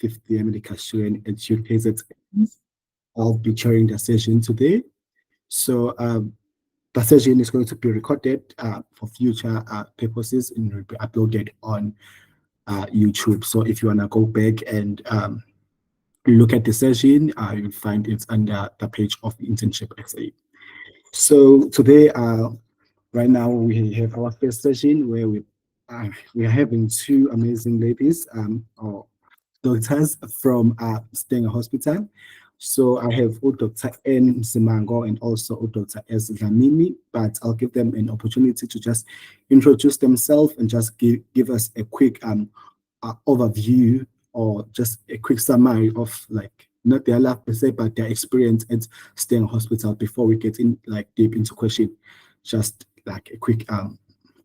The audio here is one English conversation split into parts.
5th year medical student at KZN. I'll be chairing the session today. So the session is going to be recorded for future purposes and will be uploaded on YouTube. So if you want to go back and look at the session, you'll find it's under the page of Internship SA. So today, right now, we have our first session where we are having two amazing ladies, or doctors from Stanger Hospital. So I have Dr. N. Msimango and also Dr. S. Dlamini, but I'll give them an opportunity to just introduce themselves and just give us a quick overview or just a quick summary of, like, not their life per se, but their experience at Stanger Hospital before we get in deep into question. Just like a quick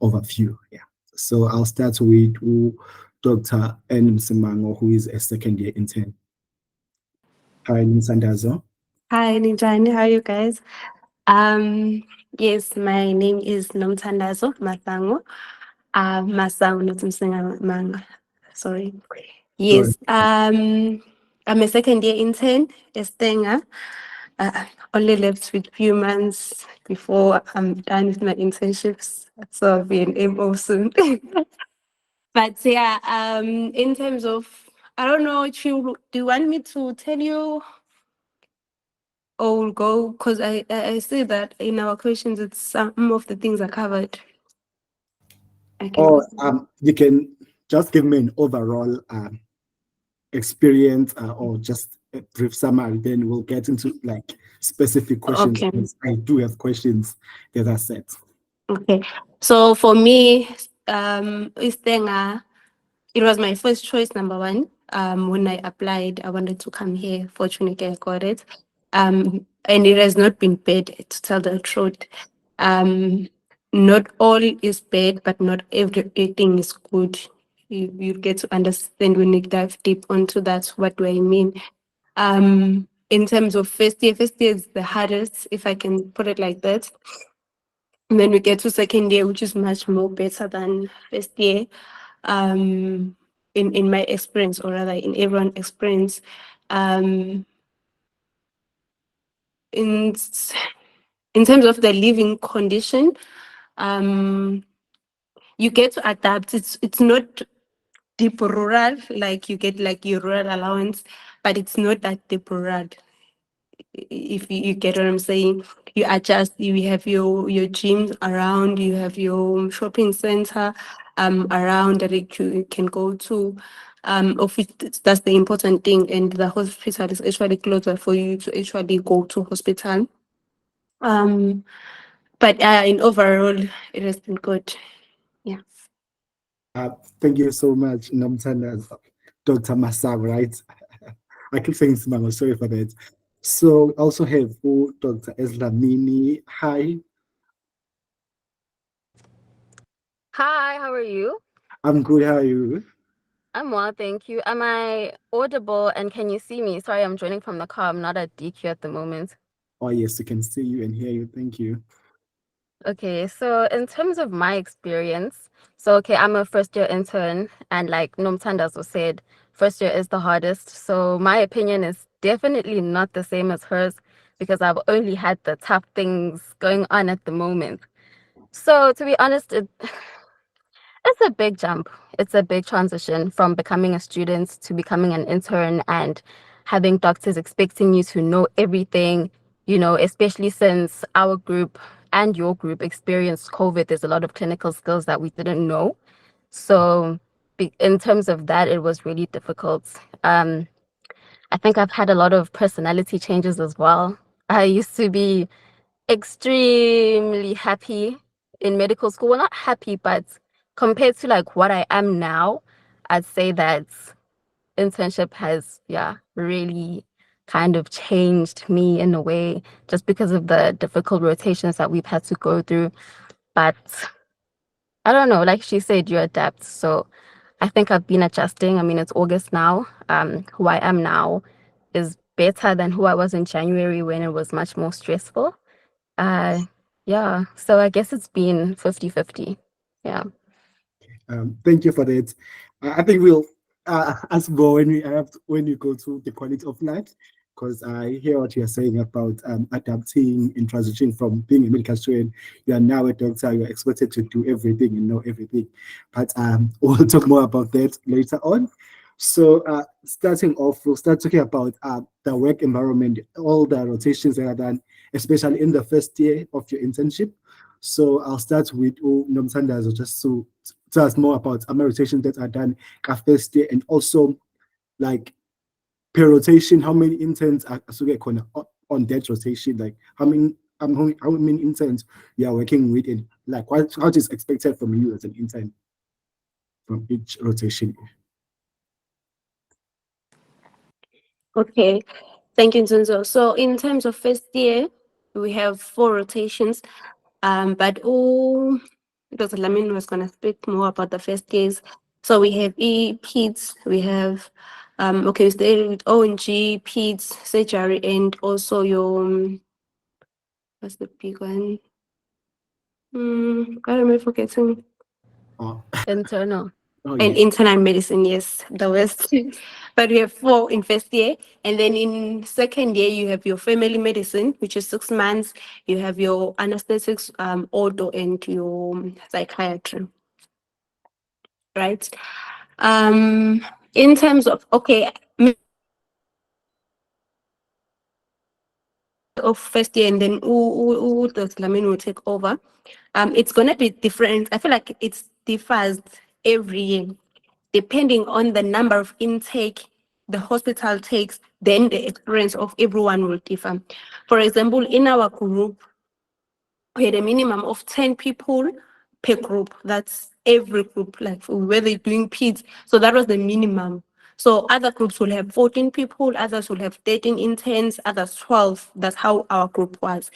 overview. Yeah. So I'll start with Dr. N. Msimango, who is a second-year intern. Hi, Nsandazo. Hi, Ninjani. How are you guys? Yes, my name is Nomthandazo Masango. Masango, not Msimango. Sorry. Yes, I'm a second-year intern at Stanger. Only left with few months before I'm done with my internships, so I'll be in able soon. But yeah, in terms of, I don't know if do you want me to tell you or we'll go, because I see that in our questions it's some of the things are covered. Or you can just give me an overall experience or just a brief summary, then we'll get into specific questions. Okay. I do have questions that are set. Okay, so for me, Stanger, it was my first choice, number one. When I applied, I wanted to come here. Fortunately, I got it. And it has not been bad, to tell the truth. Not all is bad, but not everything is good. You get to understand when you dive deep onto that. What do I mean? In terms of first year is the hardest, if I can put it like that. And then we get to second year, which is much more better than first year. In my experience, or rather in everyone's experience. In terms of the living condition, you get to adapt. It's not deep rural, like you get like your rural allowance, but it's not that deep rural. If you get what I'm saying, you adjust. You have your gyms around, you have your shopping center around that you can go to. Of which that's the important thing, and the hospital is actually closer for you to actually go to hospital. But in overall, it has been good. Yeah. Thank you so much, Namtana, Dr. Masab, right? I keep saying Simango, sorry for that. So also have Dr. Eslamini. Hi. Hi, how are you? I'm good, how are you? I'm well, thank you. Am I audible and can you see me? Sorry, I'm joining from the car. I'm not at DQ at the moment. Oh yes, we can see you and hear you. Thank you. Okay, so in terms of my experience, I'm a first year intern, and like Nomtanda also said, first year is the hardest. So my opinion is definitely not the same as hers because I've only had the tough things going on at the moment. So to be honest, it's a big jump. It's a big transition from becoming a student to becoming an intern and having doctors expecting you to know everything, especially since our group and your group experienced COVID. There's a lot of clinical skills that we didn't know. So in terms of that, it was really difficult. I think I've had a lot of personality changes as well. I used to be extremely happy in medical school. Well, not happy, but compared to like what I am now, I'd say that internship has, really kind of changed me in a way, just because of the difficult rotations that we've had to go through. But I don't know, like she said, you adapt. So I think I've been adjusting. I mean, it's August now. Who I am now is better than who I was in January when it was much more stressful. So I guess it's been 50-50. Yeah. Thank you for that. I think we'll as well when you go to the quality of life, because I hear what you're saying about adapting and transitioning from being a medical student. You are now a doctor. You're expected to do everything and know everything. But we'll talk more about that later on. So starting off, we'll start talking about the work environment, all the rotations that are done, especially in the first year of your internship. So I'll start with Nomsandazo just to tell us more about rotations that are done first year, and also like per rotation, how many interns are on that rotation? Like how many interns you are working with, and like what is expected from you as an intern from each rotation? Okay, thank you, Nzunzo. So in terms of first year, we have 4 rotations. But Dr. Lamin was gonna speak more about the first years. So we have peds, we have okay, we started with ONG, peds, surgery, and also your what's the big one? I remember forgetting. Internal. And internal medicine, yes, the worst. But we have 4 in first year, and then in second year you have your family medicine, which is 6 months. You have your anesthetics, ortho, and your psychiatry, right? In terms of of first year, and then Dr. Lamin will take over. It's gonna be different. I feel like it differs every year, depending on the number of intake the hospital takes, then the experience of everyone will differ. For example, in our group, we had a minimum of 10 people per group. That's every group, like where they're doing peds. So that was the minimum. So other groups will have 14 people, others will have 13 interns, others 12. That's how our group was.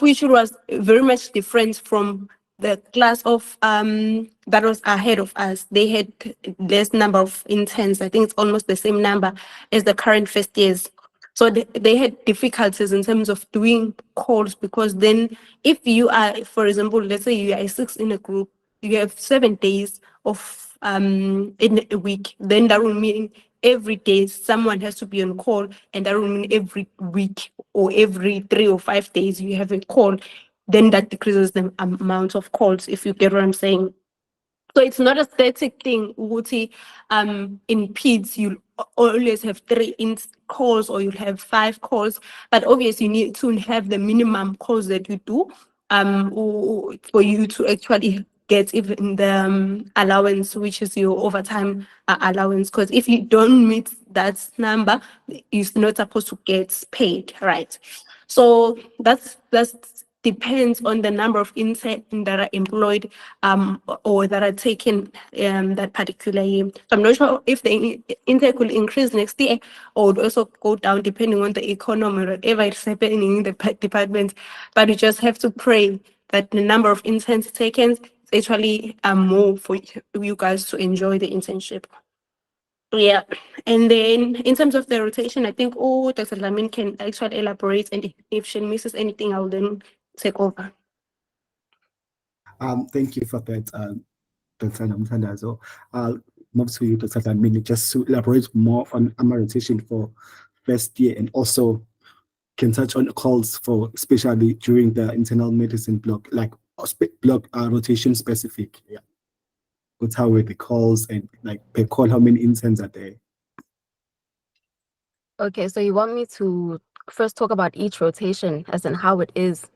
Which was very much different from the class of that was ahead of us. They had less number of interns. I think it's almost the same number as the current first years. So they had difficulties in terms of doing calls, because then if you are, for example, let's say you are 6 in a group, you have 7 days of in a week, then that will mean every day someone has to be on call, and that will mean every week or every 3 or 5 days you have a call. Then that decreases the amount of calls, if you get what I'm saying. So it's not a static thing. Uguti, in peds, you'll always have 3 calls, or you'll have 5 calls. But obviously, you need to have the minimum calls that you do for you to actually get even the allowance, which is your overtime allowance. Because if you don't meet that number, you're not supposed to get paid, right? So that's depends on the number of interns that are employed or that are taken that particular year. So I'm not sure if the intake will increase next year or would also go down depending on the economy or whatever is happening in the department. But we just have to pray that the number of interns taken is actually more for you guys to enjoy the internship. Yeah, and then in terms of the rotation, I think Dr. Lamin can actually elaborate, and if she misses anything, I'll then take over. Thank you for that, Dr. Namthandazo. I'll move to you, Dr. Lamin, just to elaborate more on rotation for first year, and also can touch on calls for, especially during the internal medicine block, like block rotation specific. Yeah. What's how were the calls, and like per call, how many interns are there? Okay, so you want me to first talk about each rotation, as in how it is,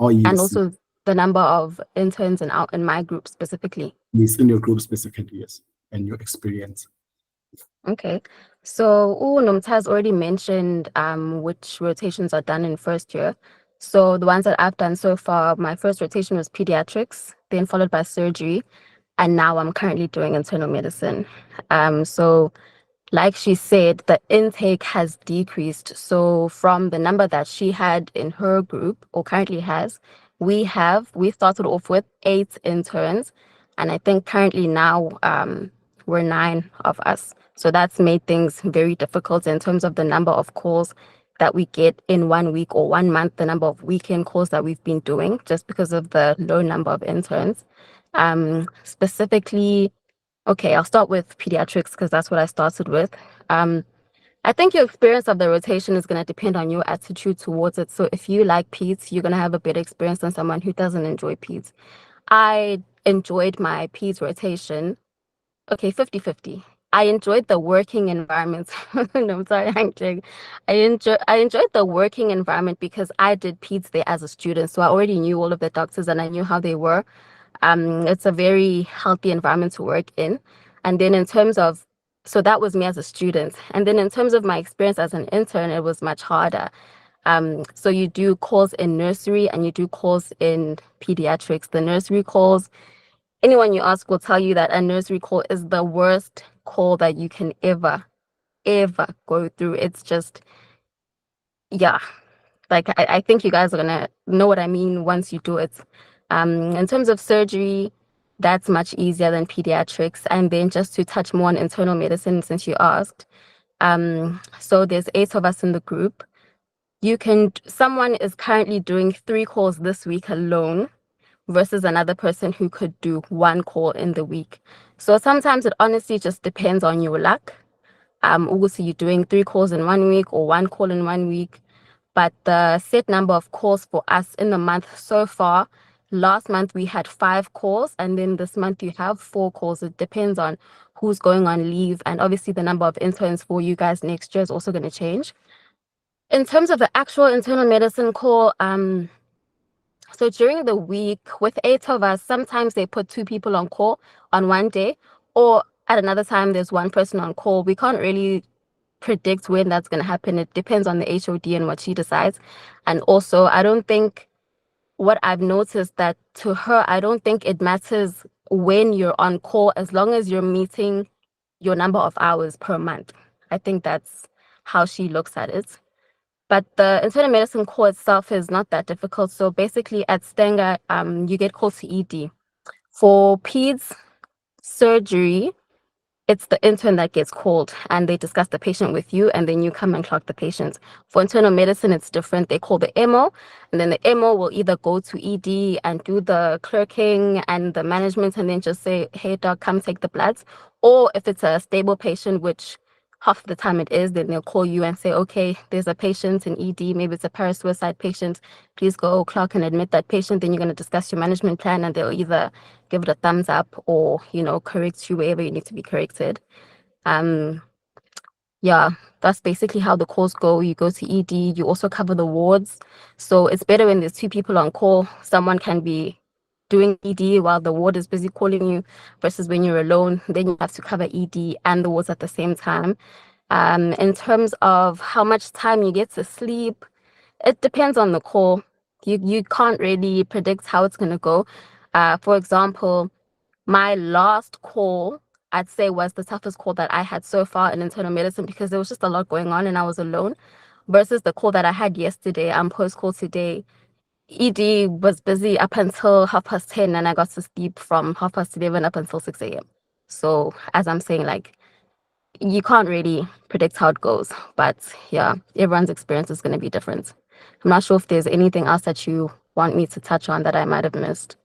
Oh, yes. and also the number of interns in my group specifically. Yes, in your group specifically, yes, and your experience. Okay, so Nomta already mentioned which rotations are done in first year. So the ones that I've done so far, my first rotation was pediatrics, then followed by surgery, and now I'm currently doing internal medicine. So like she said, the intake has decreased. So from the number that she had in her group, or currently has, we started off with 8 interns, and I think currently now we're 9 of us. So that's made things very difficult in terms of the number of calls that we get in 1 week or 1 month, the number of weekend calls that we've been doing, just because of the low number of interns. Specifically, Okay, I'll start with pediatrics because that's what I started with. I think your experience of the rotation is going to depend on your attitude towards it. So if you like peds, you're going to have a better experience than someone who doesn't enjoy peds. I enjoyed my peds rotation. Okay, 50-50. I enjoyed the working environment. No, I'm sorry, I'm joking. I enjoyed the working environment because I did peds there as a student. So I already knew all of the doctors and I knew how they were. It's a very healthy environment to work in. And then in terms of, so that was me as a student. And then in terms of my experience as an intern, it was much harder. So you do calls in nursery and you do calls in pediatrics. The nursery calls, anyone you ask will tell you that a nursery call is the worst call that you can ever go through. It's just, yeah, like I think you guys are gonna know what I mean once you do it. In terms of surgery, that's much easier than pediatrics. And then just to touch more on internal medicine, since you asked, so there's 8 of us in the group. Someone is currently doing 3 calls this week alone versus another person who could do 1 call in the week. So sometimes it honestly just depends on your luck. Also, you're doing 3 calls in 1 week or 1 call in 1 week. But the set number of calls for us in the month so far, last month we had 5 calls, and then this month you have 4 calls. It depends on who's going on leave, and obviously the number of interns for you guys next year is also going to change. In terms of the actual internal medicine call, so during the week with 8 of us, sometimes they put 2 people on call on one day, or at another time there's 1 person on call. We can't really predict when that's going to happen. It depends on the HOD and what she decides. And also, I don't think, what I've noticed that to her, I don't think it matters when you're on call as long as you're meeting your number of hours per month. I think that's how she looks at it. But the internal medicine call itself is not that difficult. So basically at Stanger, you get called to ED. For peds surgery, it's the intern that gets called and they discuss the patient with you and then you come and clock the patient. For internal medicine, it's different. They call the MO and then the MO will either go to ED and do the clerking and the management and then just say, hey, doc, come take the bloods. Or if it's a stable patient, which half the time it is, then they'll call you and say, okay, there's a patient in ED, maybe it's a parasuicide patient, please go clock and admit that patient. Then you're going to discuss your management plan and they'll either give it a thumbs up or, correct you wherever you need to be corrected. Yeah, that's basically how the calls go. You go to ED, you also cover the wards. So it's better when there's 2 people on call. Someone can be doing ED while the ward is busy calling you versus when you're alone, then you have to cover ED and the wards at the same time. In terms of how much time you get to sleep, it depends on the call. You can't really predict how it's going to go. For example, my last call, I'd say, was the toughest call that I had so far in internal medicine because there was just a lot going on and I was alone versus the call that I had yesterday. I'm post-call today. ED was busy up until 10:30 and I got to sleep from 11:30 up until 6 a.m. So as I'm saying, like, you can't really predict how it goes, but yeah, everyone's experience is going to be different. I'm not sure if there's anything else that you want me to touch on that I might have missed.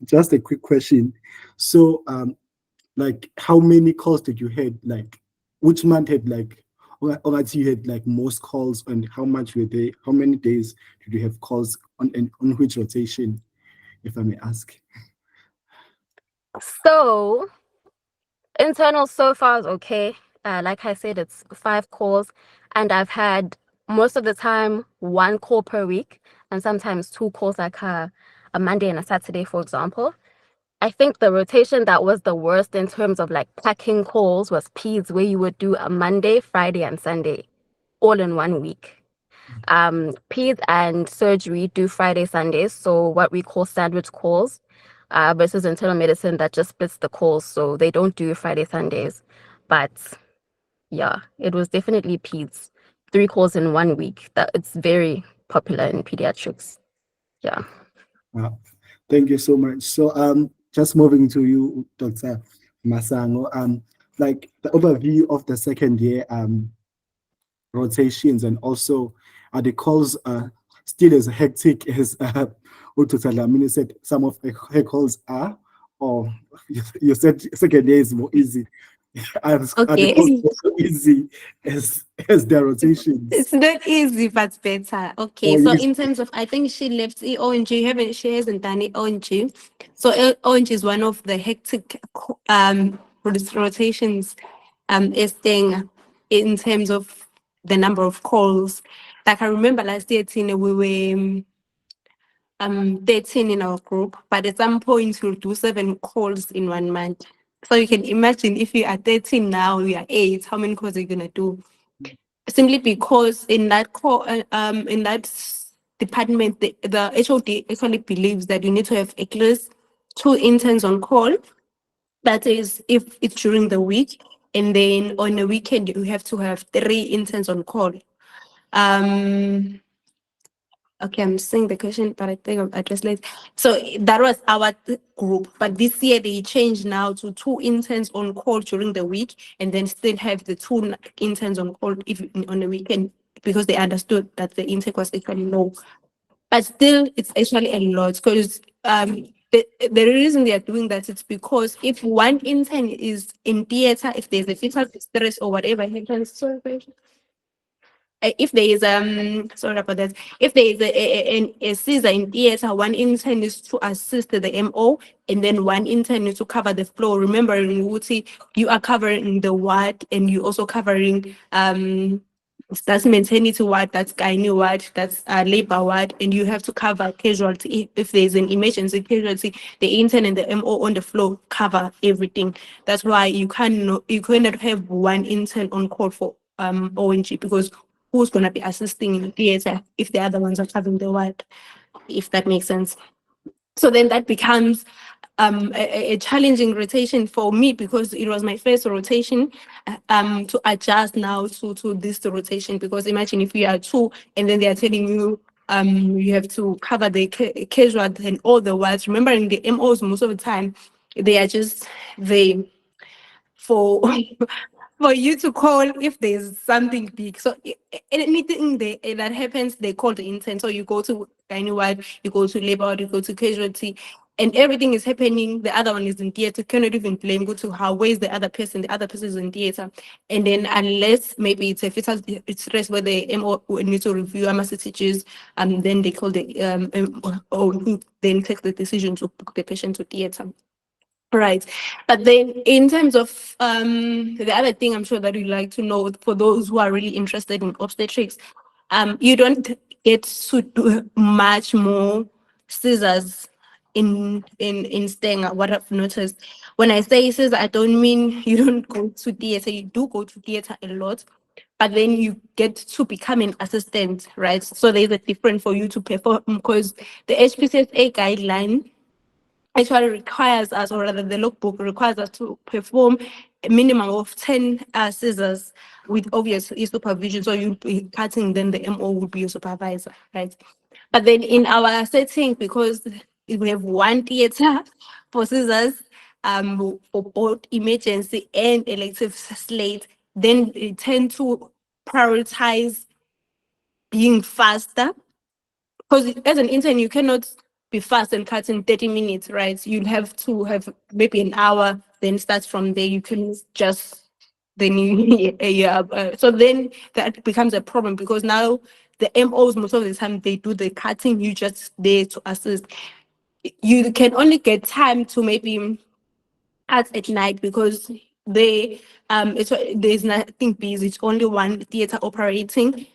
Just a quick question. So, like, how many calls did you had? Like, which month had or you had like most calls, and how much were they? How many days did you have calls on which rotation, if I may ask? So, internal so far is okay. Like I said, it's 5 calls, and I've had most of the time 1 call per week, and sometimes 2 calls, like a Monday and a Saturday, for example. I think the rotation that was the worst in terms of like packing calls was peds, where you would do a Monday, Friday, and Sunday, all in 1 week. Peds and surgery do Friday, Sundays, so what we call sandwich calls, versus internal medicine that just splits the calls, so they don't do Friday, Sundays. But yeah, it was definitely peds, 3 calls in 1 week. That it's very popular in pediatrics. Yeah. Thank you so much. So just moving to you, Dr. Masango, like the overview of the second year rotations, and also are the calls still as hectic as what Dr. Lamini said some of her calls are, Oh, you said second year is more easy. Are the Okay. courses so easy as their rotations? It's not easy, but better. Okay, Or so is in terms of, I think she left ONG. She hasn't done ONG. So ONG is one of the hectic rotations is thing in terms of the number of calls. Like I remember last year, Tina, we were 13 in our group, but at some point we'll do 7 calls in 1 month. So you can imagine if you are 13 now, you are 8, how many calls are you gonna do? Simply because in that in that department, the HOD actually believes that you need to have at least 2 interns on call. That is if it's during the week, and then on a weekend you have to have 3 interns on call. Okay, I'm saying the question, but I think I'll address later. So that was our group, but this year they changed now to 2 interns on call during the week, and then still have the 2 interns on call if on the weekend, because they understood that the intake was actually low. But still, it's actually a lot, because the reason they are doing that is because if one intern is in theater, if there's a fetal distress or whatever happens, sorry, if there is sorry about that, if there is a Caesar in theater, one intern is to assist the MO, and then one intern is to cover the floor, remembering Wuti, you are covering the ward, and you also covering that's maternity ward, that's gynae ward, that's labor ward, and you have to cover casualty. If there's an emergency casualty, the intern and the MO on the floor cover everything. That's why you cannot have one intern on call for ONG, because who's going to be assisting in the theater if the other ones are covering the ward, if that makes sense. So then that becomes a challenging rotation for me, because it was my first rotation to adjust now to this rotation. Because imagine if you are 2 and then they are telling you you have to cover the casual and all the wards. Remembering the MOs most of the time, they are just they for for you to call if there's something big. So anything that happens, they call the intern. So you go to gynae ward, you go to labor ward, you go to casualty, and everything is happening. The other one is in theater. Cannot even blame. Go to how, where's the other person? The other person is in theater. And then unless maybe it's a fetal stress where the MO will need to review CHCs, and then they call the or who then takes the decision to book the patient to theater. Right. But then in terms of the other thing I'm sure that you'd like to know, for those who are really interested in obstetrics, you don't get to do much more scissors in Stanger. What I've noticed, when I say scissors, I don't mean you don't go to theater. You do go to theater a lot, but then you get to become an assistant, right? So there's a difference for you to perform, because the HPCSA guideline actually requires us, or rather the logbook requires us to perform a minimum of 10 scissors with obvious supervision. So you'll be cutting, then the MO will be your supervisor, right? But then in our setting, because we have 1 theater for scissors, for both emergency and elective slate, then they tend to prioritize being faster, because as an intern, you cannot be fast and cut in 30 minutes, right? You'll have to have maybe an hour, then start from there. You can just, then so then that becomes a problem, because now the MOs, most of the time, they do the cutting, you just there to assist. You can only get time to maybe at night, because they there's nothing busy. It's only 1 theater operating.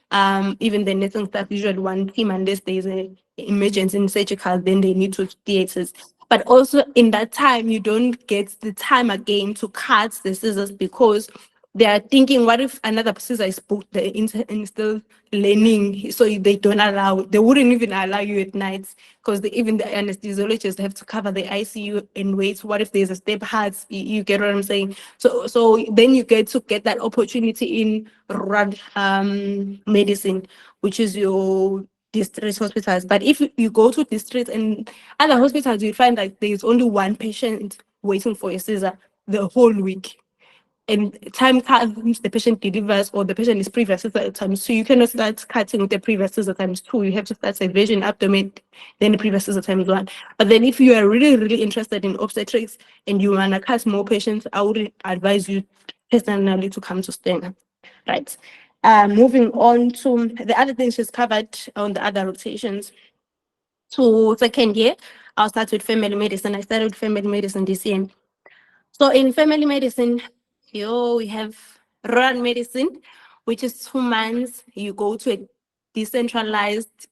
Even the nursing staff usually 1 team, unless there's an emergency in surgical, then they need to theaters. But also in that time, you don't get the time again to cut the scissors, because they are thinking, what if another scissor is booked, the intern is still learning, so they wouldn't even allow you at nights, because even the anesthesiologists have to cover the ICU and wait. What if there's a step heart? You get what I'm saying? So then you get to get that opportunity in rural medicine, which is your district hospitals. But if you go to district and other hospitals, you find that there's only 1 patient waiting for a scissor the whole week. and time comes, the patient delivers or the patient is pre-versus at times 2. You cannot start cutting the pre-versus at times 2. You have to start segregation, abdomen, then the pre-versus at times 1. But then if you are really, really interested in obstetrics and you want to cut more patients, I would advise you personally to come to Stanger. Right. Moving on to the other things she's covered on the other rotations. So second year, I'll start with family medicine. I started with family medicine this year. So in family medicine, we have rural medicine, which is 2 months. You go to a decentralized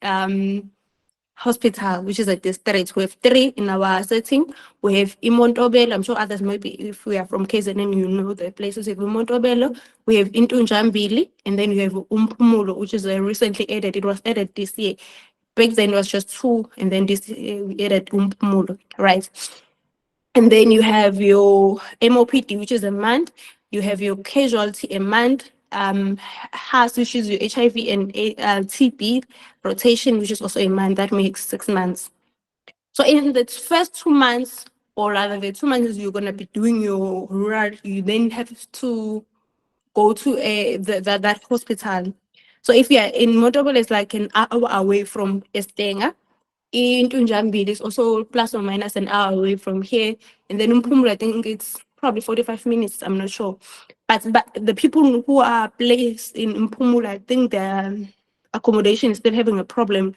hospital, which is a district. We have 3 in our setting. We have Imontobelo. I'm sure others, maybe if we are from KZN, you know the places. We have Imontobelo. We have Intunjambili, and then you have Umpumulo, which is recently added. It was added this year. Back then it was just 2, and then this year we added Umpumulo, right? And then you have your MOPD, which is a month. You have your casualty, a month. HAS, which is your HIV and TB rotation, which is also a month. That makes 6 months. So in the first 2 months, or rather the 2 months you're going to be doing your rural, you then have to go to that hospital. So if you're in Motobel, it's like an hour away from Stanger. In Tunjambili, it's also plus or minus an hour away from here. And then in Pumula, I think it's probably 45 minutes, I'm not sure. But the people who are placed in Pumula, I think their accommodation is still having a problem.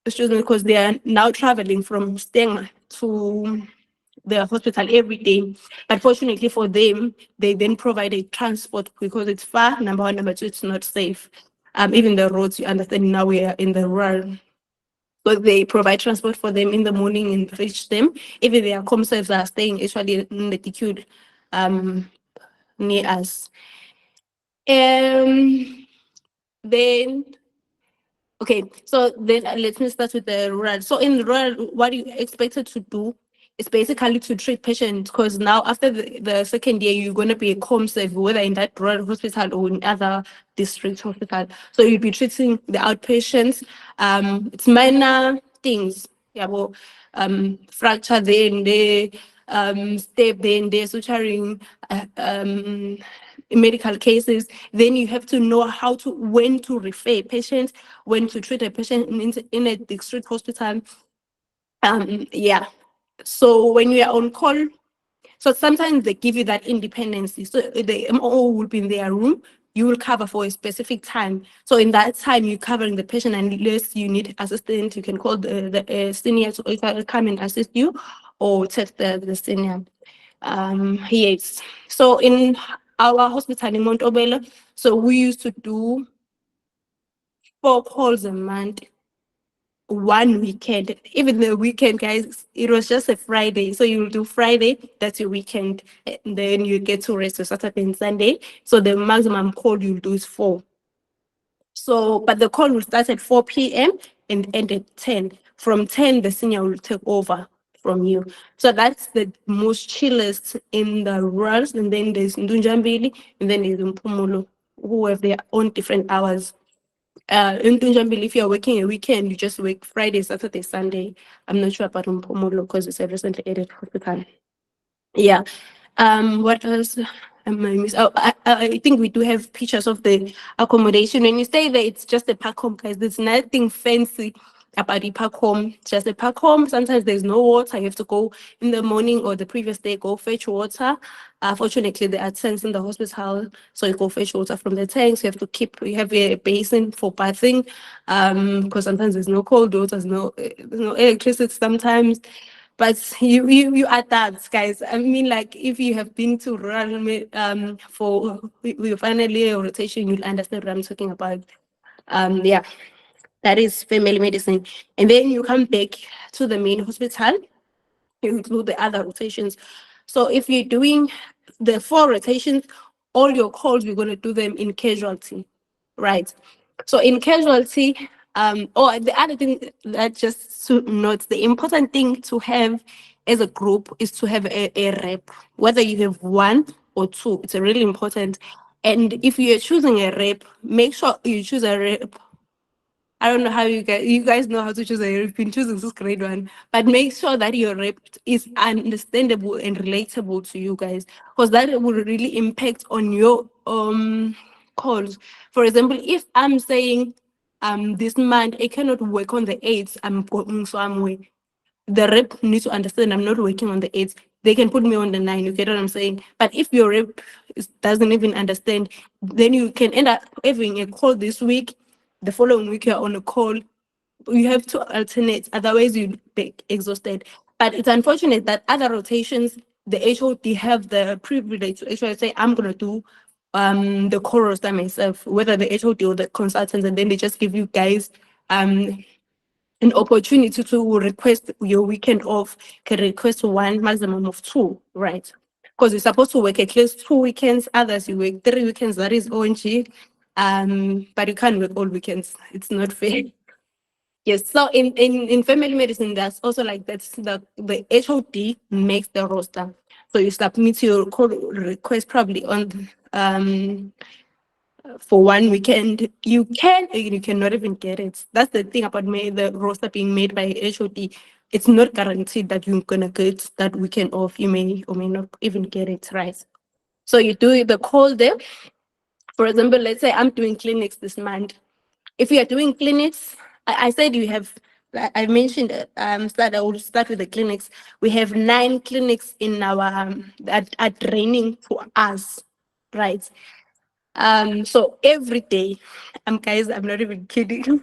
Excuse me, because they are now traveling from Stanger to the hospital every day. But fortunately for them, they then provide a transport because it's far, number 1. Number 2, it's not safe. Even the roads, you understand now we are in the rural. But they provide transport for them in the morning and reach them. Even their comserves are staying actually in the TQ near us. Then okay, so then let me start with the rural. So in rural, what you expected to do is basically to treat patients, because now after the second year, you're going to be a comserve, whether in that rural hospital or in other district hospital. So you'll be treating the outpatients. It's minor things. Yeah, well, fracture then they step then they're suturing in medical cases. Then you have to know when to refer patients, when to treat a patient in a district hospital. Yeah. So when you are on call, so sometimes they give you that independency. So the MO will be in their room. You will cover for a specific time. So in that time, you're covering the patient, and unless you need assistance, you can call the senior to come and assist you, or text the senior. Yes. So in our hospital in Montobello, so we used to do 4 calls a month, 1 weekend. Even the weekend, guys, it was just a Friday. So you'll do Friday, that's your weekend. And then you get to rest on Saturday and Sunday. So the maximum call you'll do is 4. So, but the call will start at 4 p.m. and end at 10. From 10, the senior will take over from you. So that's the most chillest in the rurals. And then there's Ndunjambili, and then there's Mpumulo, who have their own different hours. In Tunjambili, if you're working a weekend, you just work Friday, Saturday, Sunday. I'm not sure about Mpumulo because it's a recently added hospital. Yeah. What else am I missing? Oh, I think we do have pictures of the accommodation. When you stay there, it's just a park home, guys. There's nothing fancy about the park home. It's just a park home. Sometimes there's no water. You have to go in the morning or the previous day, go fetch water. Fortunately, there are tanks in the hospital, so you go fetch water from the tanks. You have a basin for bathing, because sometimes there's no cold water, there's no electricity sometimes. But you adapt, guys. I mean, like, if you have been to rural for your final year rotation, you'll understand what I'm talking about. Yeah, that is family medicine. And then you come back to the main hospital, you include the other rotations. So if you're doing the 4 rotations, all your calls, you're going to do them in casualty, right? So in casualty, the other thing that just to note, the important thing to have as a group is to have a rep, whether you have 1 or 2. It's really important. And if you're choosing a rep, make sure you choose a rep I don't know how you guys know how to choose a rep. You've been choosing this grade one, but make sure that your rep is understandable and relatable to you guys, because that will really impact on your calls. For example, if I'm saying this month I cannot work on the 8th, I'm going somewhere, the rep needs to understand I'm not working on the 8th. They can put me on the 9. You get what I'm saying? But if your rep doesn't even understand, then you can end up having a call this week. The following week you're on a call. You have to alternate, otherwise you'll be exhausted. But it's unfortunate that other rotations, the HOD have the privilege to actually say, I'm gonna do the call roster myself, whether the HOD or the consultants, and then they just give you guys an opportunity to request your weekend off. Can request one, maximum of 2, right? Because you're supposed to work at least 2 weekends, others you work 3 weekends, that is ONG. But you can't work all weekends. It's not fair. Yes, so in family medicine, there's also like that's the HOD makes the roster. So you submit your call request probably on for 1 weekend. You cannot even get it. That's the thing about the roster being made by HOD. It's not guaranteed that you're gonna get that weekend off. You may or may not even get it, right? So you do the call there. For example, let's say I'm doing clinics this month. If you are doing clinics, I said you have, I mentioned that I will start with the clinics. We have 9 clinics in our that are training for us, right? So every day, guys, I'm not even kidding.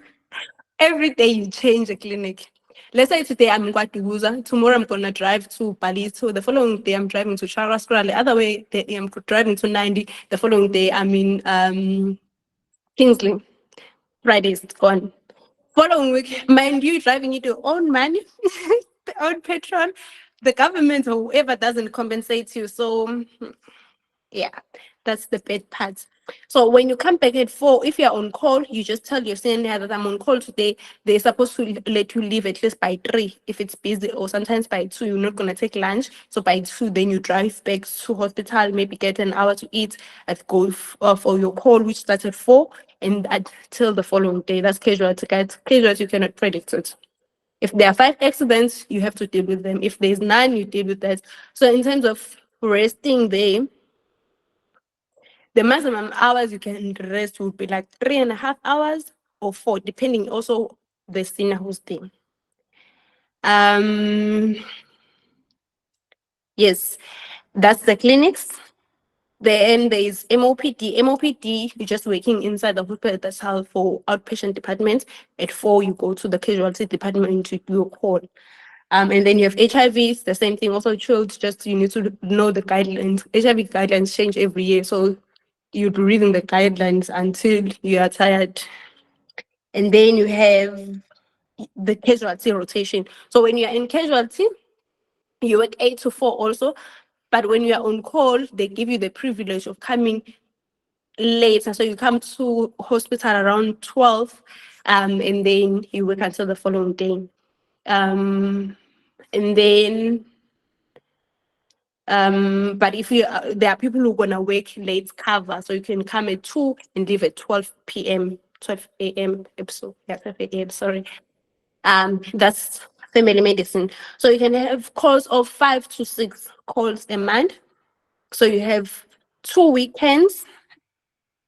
Every day you change a clinic. Let's say today I'm in Kwa-Dukuza, tomorrow I'm gonna drive to Palito, the following day I'm driving to Charascra, the other way I'm driving to 90, the following day I'm in Kingsley. Fridays it's gone. Following week, mind you, driving it your own money, own petrol, the government or whoever doesn't compensate you. So yeah, that's the bad part. So when you come back at 4, if you're on call, you just tell your senior that I'm on call today. They're supposed to let you leave at least by 3 if it's busy, or sometimes by 2, you're not gonna take lunch. So by 2, then you drive back to hospital, maybe get an hour to eat, and go for your call, which starts at 4, and until the following day. That's casualty, guys. Casualty, you cannot predict it. If there are 5 accidents, you have to deal with them. If there's none, you deal with that. So in terms of resting there, the maximum hours you can rest would be like 3.5 hours or 4, depending also the senior hosting. Yes, that's the clinics. Then there is MOPD. MOPD, you're just working inside the hospital. That's how for outpatient department. At 4, you go to the casualty department to do a call. And then you have HIV, it's the same thing. Also, chilled, just you need to know the guidelines. HIV guidelines change every year, so you're reading the guidelines until you are tired. And then you have the casualty rotation. So when you're in casualty, you work 8 to 4 also. But when you're on call, they give you the privilege of coming later. So you come to hospital around 12, and then you work until the following day. And then but if you there are people who are gonna work late cover, so you can come at 2 and leave at 12 p.m. 12 a.m. episode. Yeah, 12 a.m. Sorry. That's family medicine. So you can have calls of 5 to 6 calls a month. So you have 2 weekends,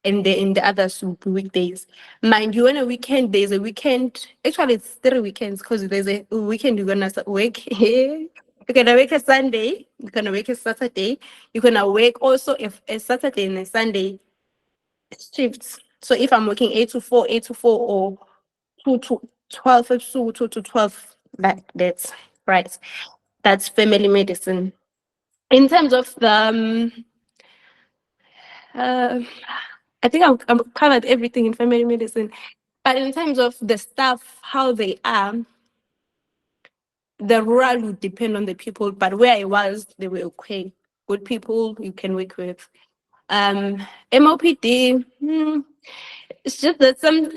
and the others will be weekdays. Mind you, on a weekend, there's a weekend. Actually, it's 3 weekends because there's a weekend you're gonna work. You're gonna work a Sunday. You're gonna work a Saturday. You're gonna work also if a Saturday and a Sunday shifts. So if I'm working 8 to 4, 8 to 4, or 2 to 12, 2 to 12, that's right. That's family medicine. In terms of the I think I've covered everything in family medicine. But in terms of the staff, how they are, the rural would depend on the people. But where I was, they were okay. Good people you can work with. MOPD, it's just that some,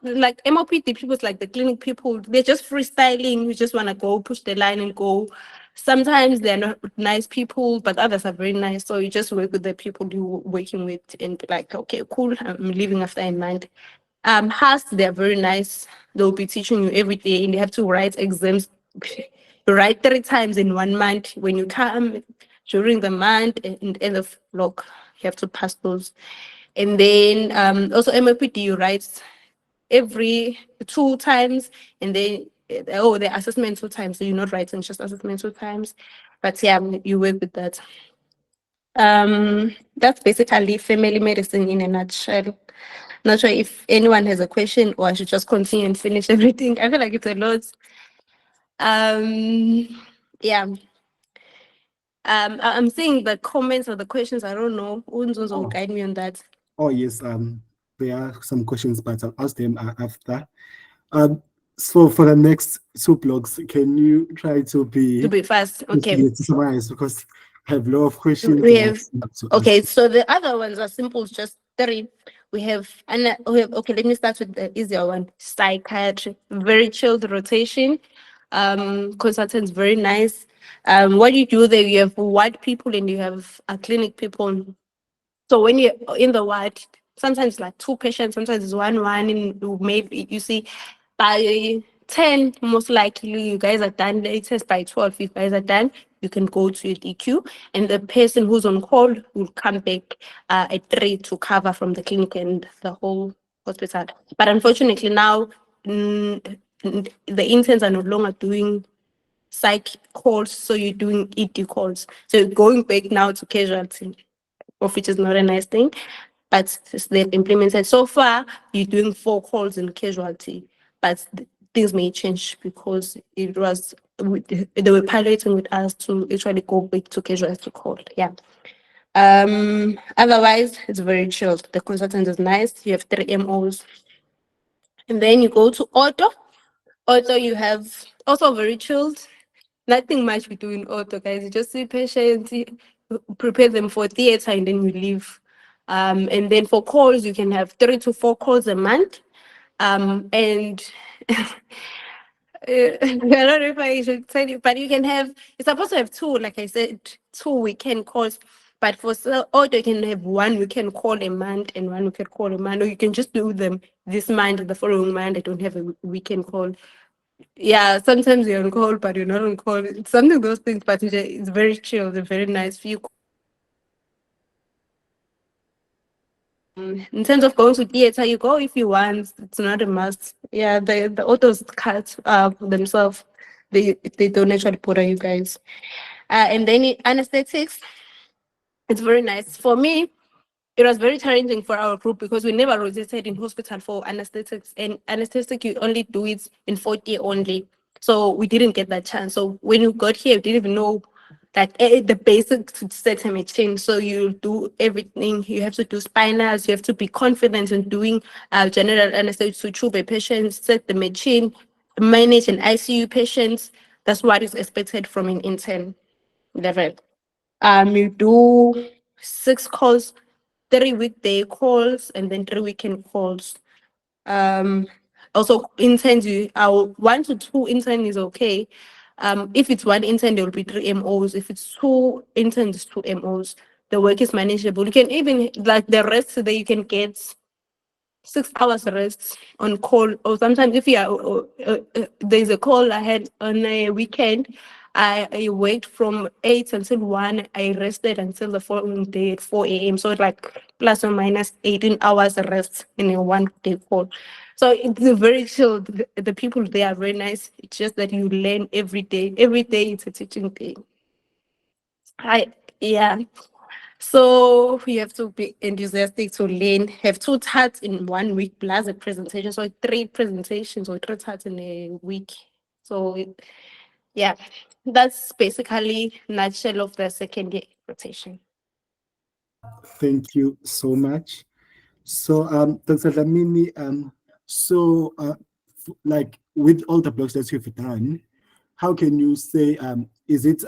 like MOPD people, like the clinic people, they're just freestyling. You just want to go push the line and go. Sometimes they're not nice people, but others are very nice. So you just work with the people you're working with and be like, okay, cool, I'm leaving after a month. Has they're very nice. They'll be teaching you every day, and you have to write exams. You write 3 times in 1 month. When you come during the month and end of block, you have to pass those. And then also MOPD, you write every 2 times, and then the assessment 2 times. So you're not writing just assessment 2 times, but yeah, you work with that. That's basically family medicine in a nutshell. Not sure if anyone has a question, or I should just continue and finish everything. I feel like it's a lot. Yeah. I'm seeing the comments or the questions. I don't know. Unzunzo will guide me on that. Oh yes, there are some questions, but I'll ask them after. So for the next 2 blocks, can you try to be fast? Okay. to summarize, because I have a lot of questions. We have okay. So the other ones are simple, just 3. We have okay. Let me start with the easier one. Psychiatry, very chilled rotation. Consultants, very nice. What you do there, you have ward people and you have clinic people. So when you're in the ward, sometimes like 2 patients, sometimes it's 1, and maybe you see by 10, most likely you guys are done. Latest by 12, if you guys are done, you can go to your DQ, and the person who's on call will come back at 3 to cover from the clinic and the whole hospital. But unfortunately now, the interns are no longer doing psych calls, so you're doing ED calls. So you're going back now to casualty, which is not a nice thing, but they've implemented. So far, you're doing 4 calls in casualty, but things may change because it was they were piloting with us to actually go back to casualty call. Yeah. Otherwise, it's very chilled. The consultant is nice. You have 3 MOs, and then you go to auto. Auto, you have also very chilled. Nothing much we do in auto, guys. You just see patients, you prepare them for theater, and then you leave. And then for calls, you can have 3 to 4 calls a month. And I don't know if I should tell you, but you can have, you're supposed to have 2, like I said, 2 weekend calls. But for auto, you can have 1 weekend call a month and 1 weekend call a month, or you can just do them this month and the following month. I don't have a weekend call. Yeah, sometimes you're on call, but you're not on call. It's something those things, but it's very chill. They're very nice. Few. In terms of going to theater, you go if you want. It's not a must. Yeah, the autos cut themselves. They don't actually put on you guys. And then anesthetics, it's very nice for me. It was very challenging for our group because we never rotated in hospital for anesthetics, and anesthetic you only do it in 4th year only. So we didn't get that chance. So when you got here, we didn't even know that the basics to set a machine. So you do everything. You have to do spinals. You have to be confident in doing general anesthetic to tube a patient, set the machine, manage an ICU patient. That's what is expected from an intern level. You do 6 calls, 3 weekday calls, and then 3 weekend calls. Also interns, 1 to 2 intern is okay. If it's 1 intern, there will be 3 MOs. If it's 2 interns, 2 MOs. The work is manageable. You can even, like the rest that you can get 6 hours rest on call, or sometimes if you are there's a call I had on a weekend, I worked from 8 until 1. I rested until the following day at 4 a.m. So it's like plus or minus 18 hours rest in a 1-day call. So it's very chill. The people there are very nice. It's just that you learn every day. Every day it's a teaching day. Yeah. So you have to be enthusiastic to learn. Have 2 tarts in 1 week plus a presentation. So 3 presentations or 3 tarts in a week. So yeah, that's basically nutshell of the second year rotation. Thank you so much. So Dr. Dlamini, like with all the blocks that you've done, how can you say is it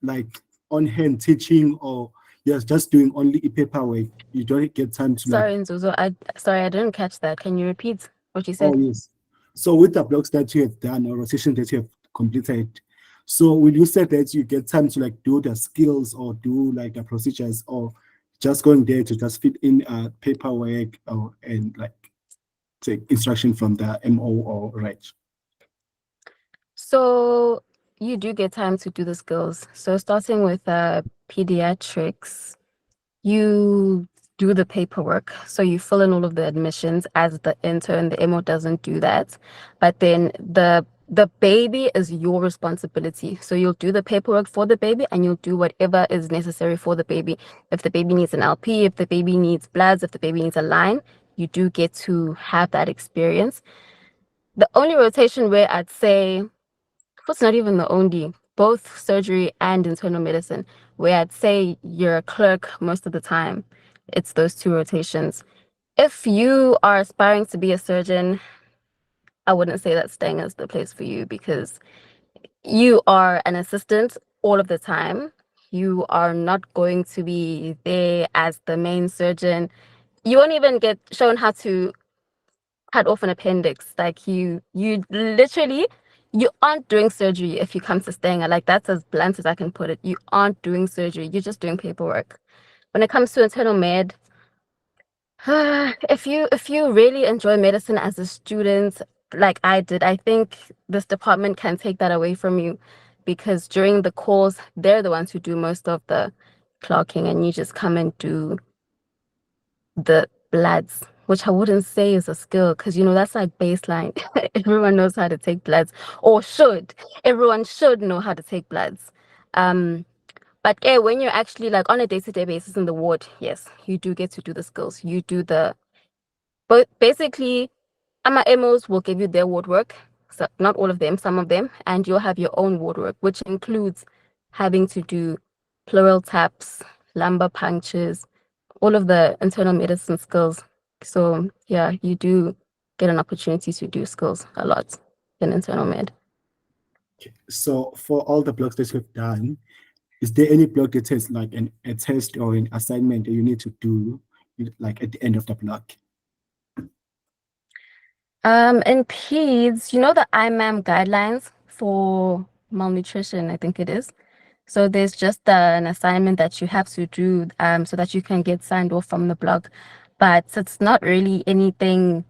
like on hand teaching, or you're just doing only paperwork? You don't get time to Sorry, Nzuzo, I didn't catch that. Can you repeat what you said? Oh yes. So with the blocks that you have done or rotation that you have completed, so will you say that you get time to like do the skills or do like the procedures, or just going there to just fit in paperwork and like take instruction from the MO or Reg? So you do get time to do the skills. So starting with pediatrics, you do the paperwork. So you fill in all of the admissions as the intern. The MO doesn't do that. But then the baby is your responsibility. So you'll do the paperwork for the baby and you'll do whatever is necessary for the baby. If the baby needs an LP, if the baby needs bloods, if the baby needs a line, you do get to have that experience. The only rotation where I'd say, it's not even the only, both surgery and internal medicine, where I'd say you're a clerk most of the time. It's those two rotations. If you are aspiring to be a surgeon, I wouldn't say that Stanger is the place for you because you are an assistant all of the time. You are not going to be there as the main surgeon. You won't even get shown how to cut off an appendix. Like you literally, you aren't doing surgery if you come to Stanger. Like that's as blunt as I can put it. You aren't doing surgery. You're just doing paperwork. When it comes to internal med, if you really enjoy medicine as a student, like I did, I think this department can take that away from you because during the course, they're the ones who do most of the clocking and you just come and do the bloods, which I wouldn't say is a skill because, that's like baseline. Everyone knows how to take bloods or should. Everyone should know how to take bloods. But yeah, when you're actually like on a day-to-day basis in the ward, yes, you do get to do the skills. You do but basically, MOs will give you their ward work. So not all of them, some of them, and you'll have your own ward work, which includes having to do pleural taps, lumbar punctures, all of the internal medicine skills. So yeah, you do get an opportunity to do skills a lot in internal med. So for all the blocks that you've done, is there any block that has like a test or an assignment that you need to do like at the end of the block? In peds, the IMAM guidelines for malnutrition, I think it is. So there's just an assignment that you have to do so that you can get signed off from the block. But it's not really anything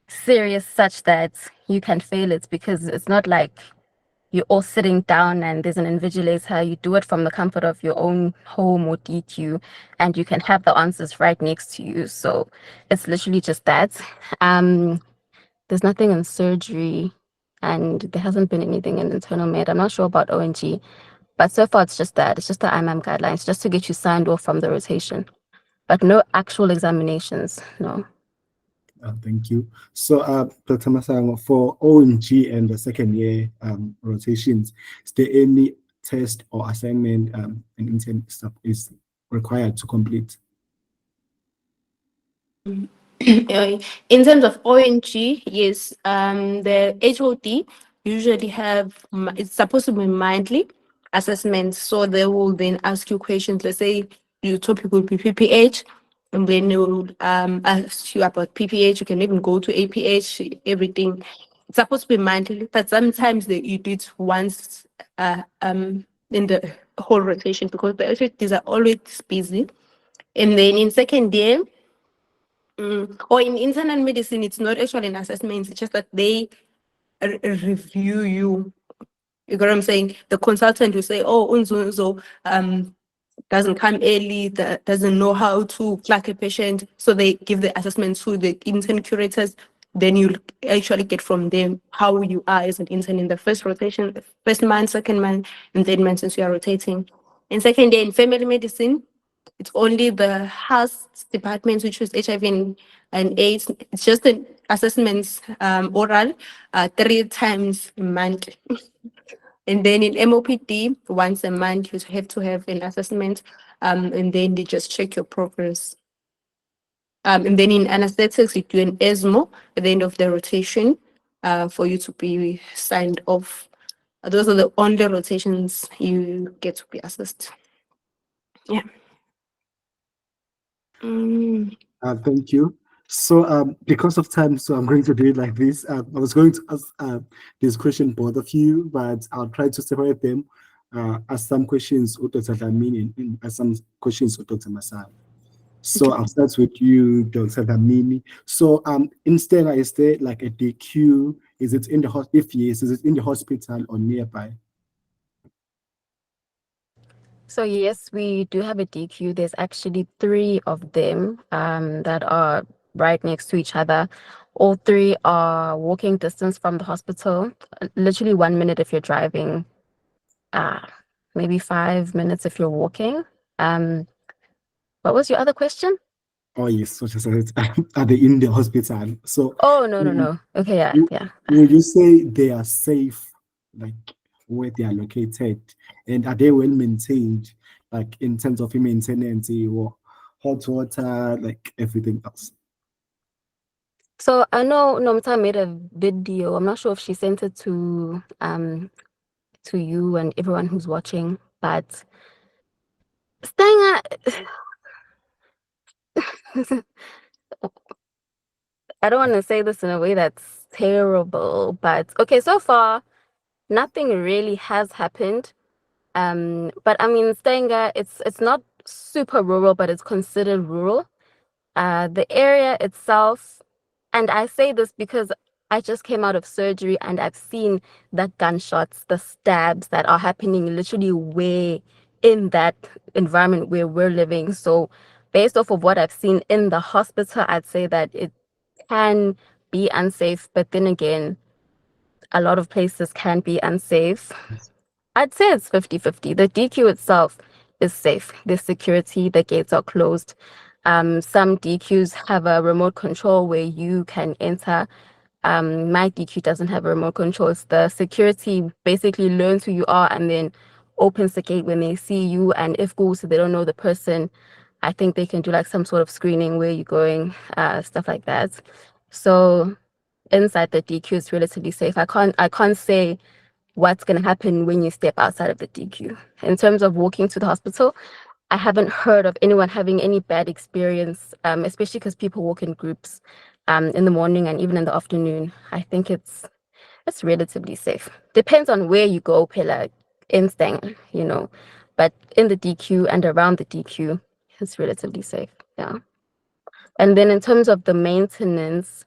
serious such that you can fail it because it's not like you're all sitting down and there's an invigilator. You do it from the comfort of your own home or DQ and you can have the answers right next to you. So it's literally just that. There's nothing in surgery and there hasn't been anything in internal med. I'm not sure about ONG, but so far it's just that. It's just the IMAM guidelines just to get you signed off from the rotation, but no actual examinations, no. Thank you. So, Dr. Masango, for ONG and the second year rotations, is there any test or assignment an intern is required to complete? In terms of ONG, yes, the HOD usually it's supposed to be monthly assessments. So they will then ask you questions. Let's say your topic will be PPH, and then they will ask you about PPH. You can even go to APH, everything. It's supposed to be monthly, but sometimes you do it once in the whole rotation because the HODs are always busy. And then in second year, or in internal medicine, it's not actually an assessment. It's just that they review you. You got what I'm saying? The consultant will say, "Oh, Unzo doesn't come early. That doesn't know how to plaque a patient." So they give the assessment to the intern curators. Then you actually get from them how you are as an intern in the first rotation, first month, second month, and third month since you are rotating. In second year in family medicine, it's only the health department, which is HIV and AIDS. It's just an assessment, oral, 3 times a month. And then in MOPD, once a month, you have to have an assessment, and then they just check your progress. And then in anesthetics, you do an ESMO at the end of the rotation for you to be signed off. Those are the only rotations you get to be assessed. Yeah. Thank you. So because of time, so I'm going to do it like this. I was going to ask this question both of you, but I'll try to separate them. Ask some questions to Dr. Dlamini and ask some questions to Dr. Masango. So I'll start with you, Dr. Damini. So in Stella, is there like a DQ? Is it in the hospital? If yes, is it in the hospital or nearby? So yes, we do have a DQ. There's actually 3 of them that are right next to each other. All 3 are walking distance from the hospital. Literally 1 minute if you're driving, maybe 5 minutes if you're walking. What was your other question? Oh yes, so just are they in the hospital? So Oh, no. Okay, yeah. would you say they are safe, like where they are located, and are they well maintained, like in terms of maintenance or hot water, like everything else? So I know Nomta made a video. I'm not sure if she sent it to you and everyone who's watching, but Stanger, I don't want to say this in a way that's terrible, but okay, so far nothing really has happened. But I mean, Stanger, it's not super rural, but it's considered rural. The area itself, and I say this because I just came out of surgery and I've seen the gunshots, the stabs that are happening literally way in that environment where we're living. So based off of what I've seen in the hospital, I'd say that it can be unsafe. But then again, a lot of places can be unsafe. I'd say it's 50-50. The DQ itself is safe. There's security, the gates are closed. Some DQs have a remote control where you can enter. My DQ doesn't have a remote control. It's the security basically learns who you are and then opens the gate when they see you. And if so they don't know the person, I think they can do like some sort of screening, where you're going, stuff like that. So inside the DQ is relatively safe. I can't say what's going to happen when you step outside of the DQ. In terms of walking to the hospital, I haven't heard of anyone having any bad experience, especially because people walk in groups in the morning and even in the afternoon. I think it's relatively safe. Depends on where you go, Pela, in Stang, but in the DQ and around the DQ, it's relatively safe. Yeah. And then in terms of the maintenance,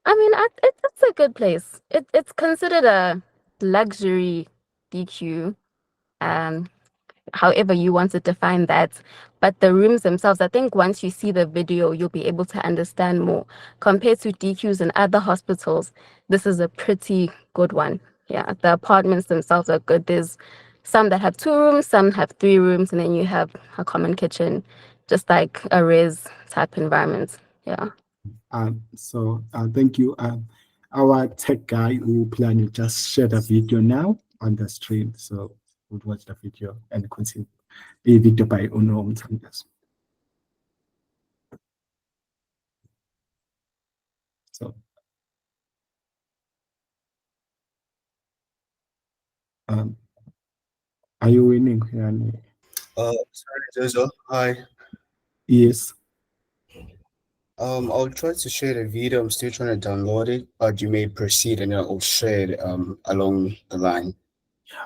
I mean, it's a good place. It's considered a luxury DQ, however you want to define that. But the rooms themselves, I think once you see the video, you'll be able to understand more. Compared to DQs in other hospitals, this is a pretty good one. Yeah, the apartments themselves are good. There's some that have 2 rooms, some have 3 rooms, and then you have a common kitchen, just like a res type environment. Yeah. Thank you. Our tech guy who plan to just share the video now on the stream, so we'll watch the video and continue the video by Uno Mtandas. So, are you winning? Sorry, Jojo. Hi. Yes. I'll try to share the video. I'm still trying to download it, but you may proceed and I'll share it along the line.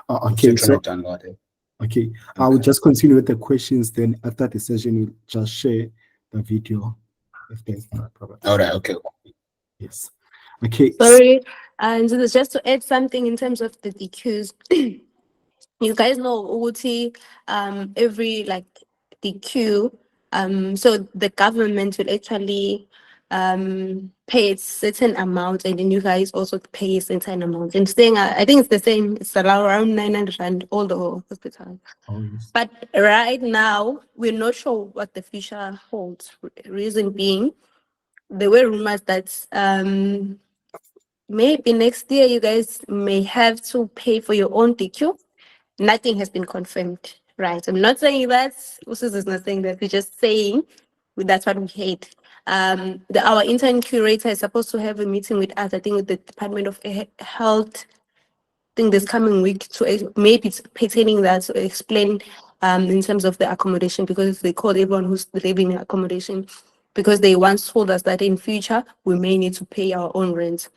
Okay, so trying to download it. Okay, I will just continue with the questions. Then after the session, we'll just share the video. If there's no problem. All right. Okay. Yes. Okay. Sorry, and just to add something in terms of the DQs, you guys know Uti, every like DQ, so the government will actually pay a certain amount, and then you guys also pay a certain amount. And staying, I think it's the same. It's around 900 rand all the whole hospital. Oh, yes. But right now, we're not sure what the future holds. Reason being, there were rumors that maybe next year you guys may have to pay for your own DQ. Nothing has been confirmed, right? I'm not saying that. Usus is not saying that. We're just saying that's what we hate. Our intern curator is supposed to have a meeting with us, I think with the Department of Health, I think this coming week, to maybe pertaining that, to explain in terms of the accommodation, because they called everyone who's living in accommodation, because they once told us that in future we may need to pay our own rent.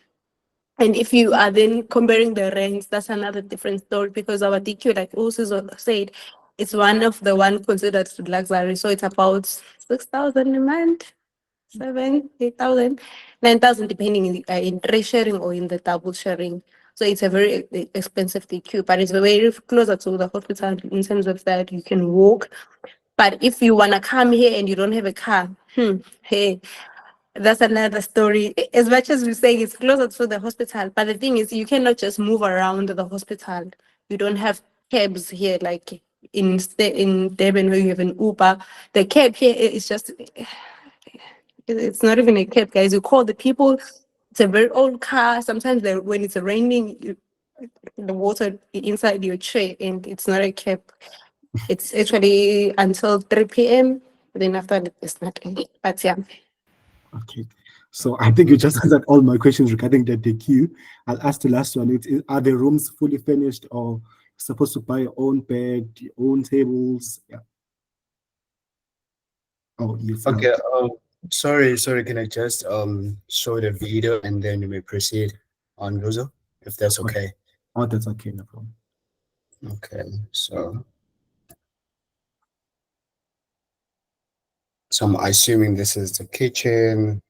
And if you are then comparing the rents, that's another different story, because our DQ, like also said, it's one of the one considered luxury. So it's about 6,000 a month, 7, 8,000, 9,000, depending in three sharing or in the double sharing. So it's a very expensive DQ, but it's very closer to the hospital in terms of that you can walk. But if you wanna come here and you don't have a car, hey, that's another story. As much as we say it's closer to the hospital, but the thing is you cannot just move around the hospital. You don't have cabs here like in Durban where you have an Uber. The cab here is just, it's not even a cab, guys. You call the people. It's a very old car. Sometimes when it's raining, the water inside your tray, and it's not a cab. It's actually until 3 p.m. Then after that, it's not. But yeah. Okay. So I think you just answered all my questions regarding the queue. I'll ask the last one. Are the rooms fully furnished or supposed to buy your own bed, your own tables? Yeah. Oh, yes. Okay. Sorry. Can I just show the video and then you may proceed on Rosa, if that's okay? Oh, that's okay. No problem. Okay. So I'm assuming this is the kitchen,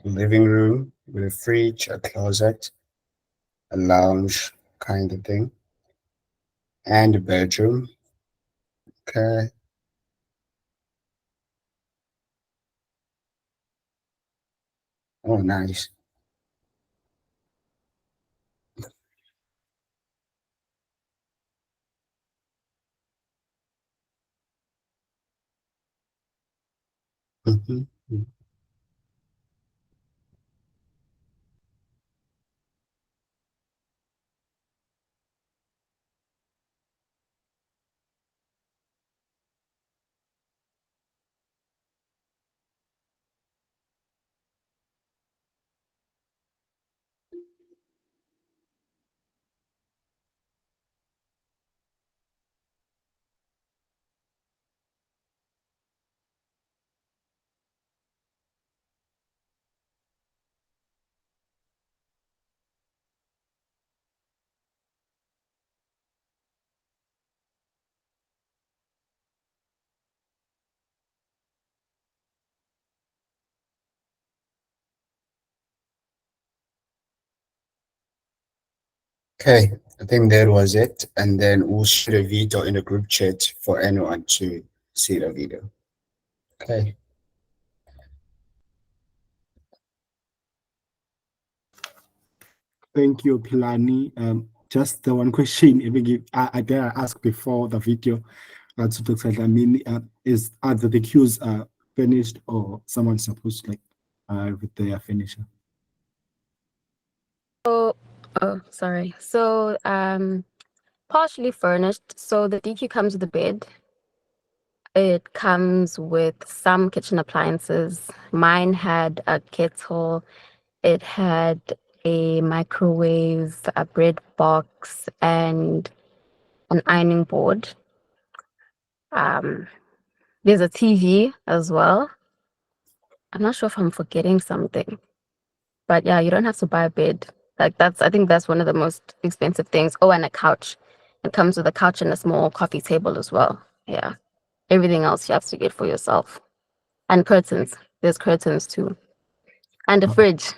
living room with a fridge, a closet, a lounge kind of thing, and a bedroom. Okay. Oh, nice. Mhm. Okay, I think that was it. And then we'll share the video in the group chat for anyone to see the video. Okay. Thank you, Pilani. Just the one question I dare ask before the video to Dr. Dlamini, are the queues finished or someone's supposed to with their finisher? So, oh, sorry. So, partially furnished. So the DQ comes with a bed. It comes with some kitchen appliances. Mine had a kettle. It had a microwave, a bread box, and an ironing board. There's a TV as well. I'm not sure if I'm forgetting something, but yeah, you don't have to buy a bed. Like I think that's one of the most expensive things. Oh, and a couch. It comes with a couch and a small coffee table as well. Yeah. Everything else you have to get for yourself. And curtains. There's curtains too. And a fridge.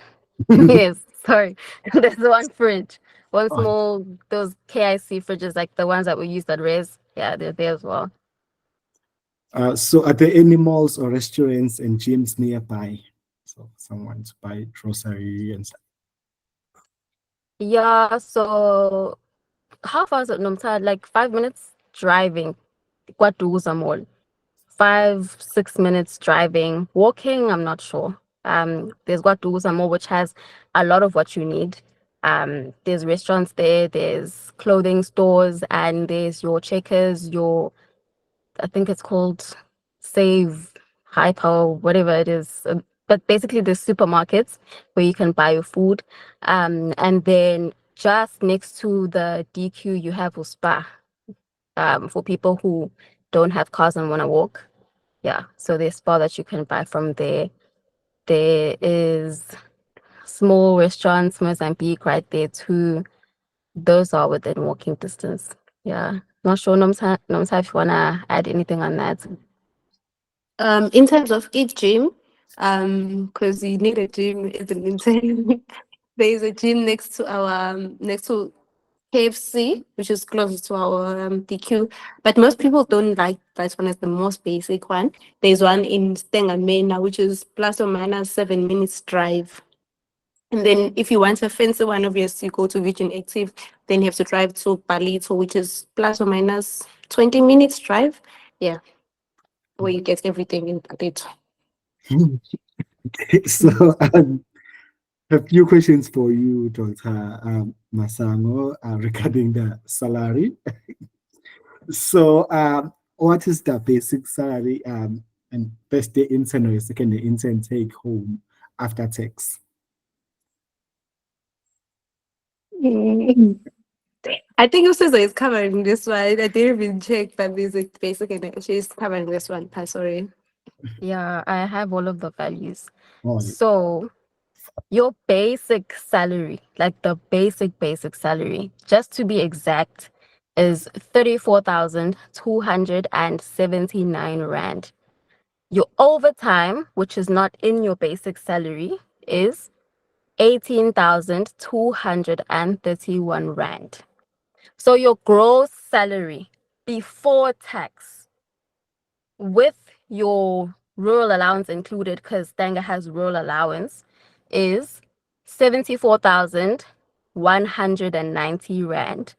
Yes, sorry. There's one fridge. One small, those KIC fridges, like the ones that we used at Res. Yeah, they're there as well. So are there any malls or restaurants and gyms nearby? So someone to buy grocery and stuff. Yeah, so how far is it, Nomta? Like 5 minutes driving. Kwa-Dukuza Mall. 5, 6 minutes driving. Walking, I'm not sure. There's Kwa-Dukuza Mall, which has a lot of what you need. There's restaurants there, there's clothing stores, and there's your Checkers, I think it's called Save, Hyper, whatever it is. But basically, there's supermarkets where you can buy your food. And then just next to the DQ, you have a spa for people who don't have cars and want to walk. Yeah, so there's spa that you can buy from there. There is small restaurants, Mozambique right there too. Those are within walking distance. Yeah. Not sure, Nomsa, if you wanna add anything on that. In terms of each gym, because you need a gym as an intern. There is a gym next to our next to KFC, which is close to our DQ. But most people don't like that one as the most basic one. There's one in Stanger Mpanza, which is plus or minus 7 minutes drive. And then if you want a fancy one, obviously you go to Vision Active, then you have to drive to Palito, which is plus or minus 20 minutes drive. Yeah, where you get everything in Palito. So a few questions for you, Dr. Masango, regarding the salary. So what is the basic salary and first day intern or second day intern take home after tax? I think Usuzo is covering this one. I didn't even check, but there's a basic and she's covering this one. Sorry. Yeah, I have all of the values. Oh, So your basic salary, like the basic salary, just to be exact, is 34,279 Rand. Your overtime, which is not in your basic salary, is 18,231 Rand. So your gross salary before tax, with your rural allowance included, because Stanger has rural allowance, is 74,190 Rand.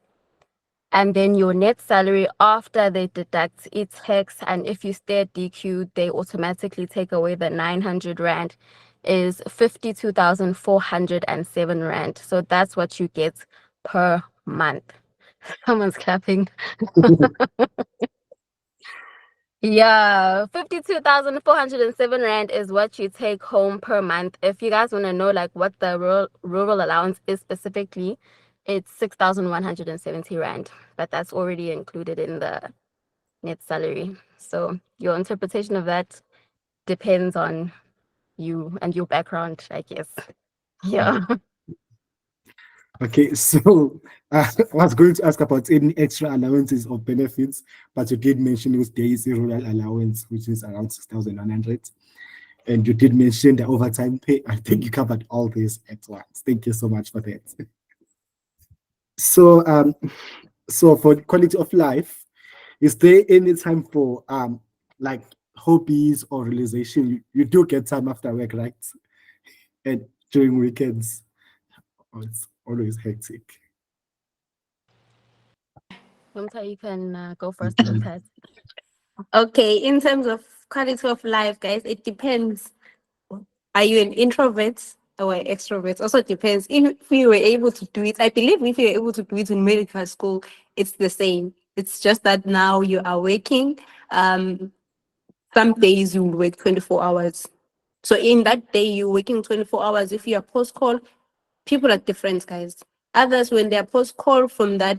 And then your net salary after they deduct its tax, and if you stay at DQ, they automatically take away the 900 Rand, is 52,407 Rand. So that's what you get per month. Someone's clapping. Yeah, 52,407 Rand is what you take home per month. If you guys want to know like what the rural allowance is specifically, it's 6,170 Rand, but that's already included in the net salary. So your interpretation of that depends on you and your background, I guess. Yeah. okay, so I was going to ask about any extra allowances or benefits, but you did mention it was days rural allowance, which is around 6,100. And you did mention the overtime pay. I think you covered all this at once. Thank you so much for that. So, so for quality of life, is there any time for like hobbies or realization? You do get time after work, right? And during weekends, it's always hectic. Mamta, you can go first on that. Okay, in terms of quality of life, guys, it depends. Are you an introvert or an extrovert? Also depends. If we were able to do it, I believe if you were able to do it in medical school, it's the same. It's just that now you are working. Some days you work 24 hours. So in that day, you're working 24 hours. If you are post-call, people are different, guys. Others, when they're post-call from that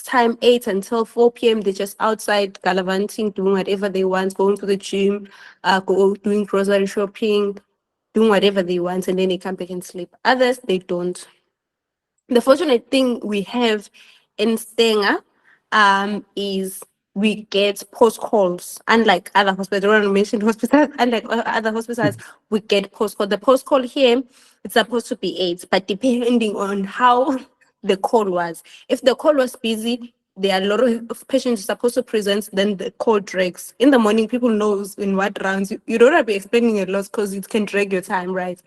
time 8 until 4 p.m., they're just outside gallivanting, doing whatever they want, going to the gym, doing grocery shopping, doing whatever they want, and then they come back and sleep. Others, they don't. The fortunate thing we have in Stanger is we get post calls, unlike other hospitals. I don't want to mention hospitals, unlike other hospitals, we get post call. The post call here, it's supposed to be 8, but depending on how the call was. If the call was busy, there are a lot of patients supposed to present, then the call drags. In the morning, people knows in what rounds. You don't have to be explaining a lot because it can drag your time, right?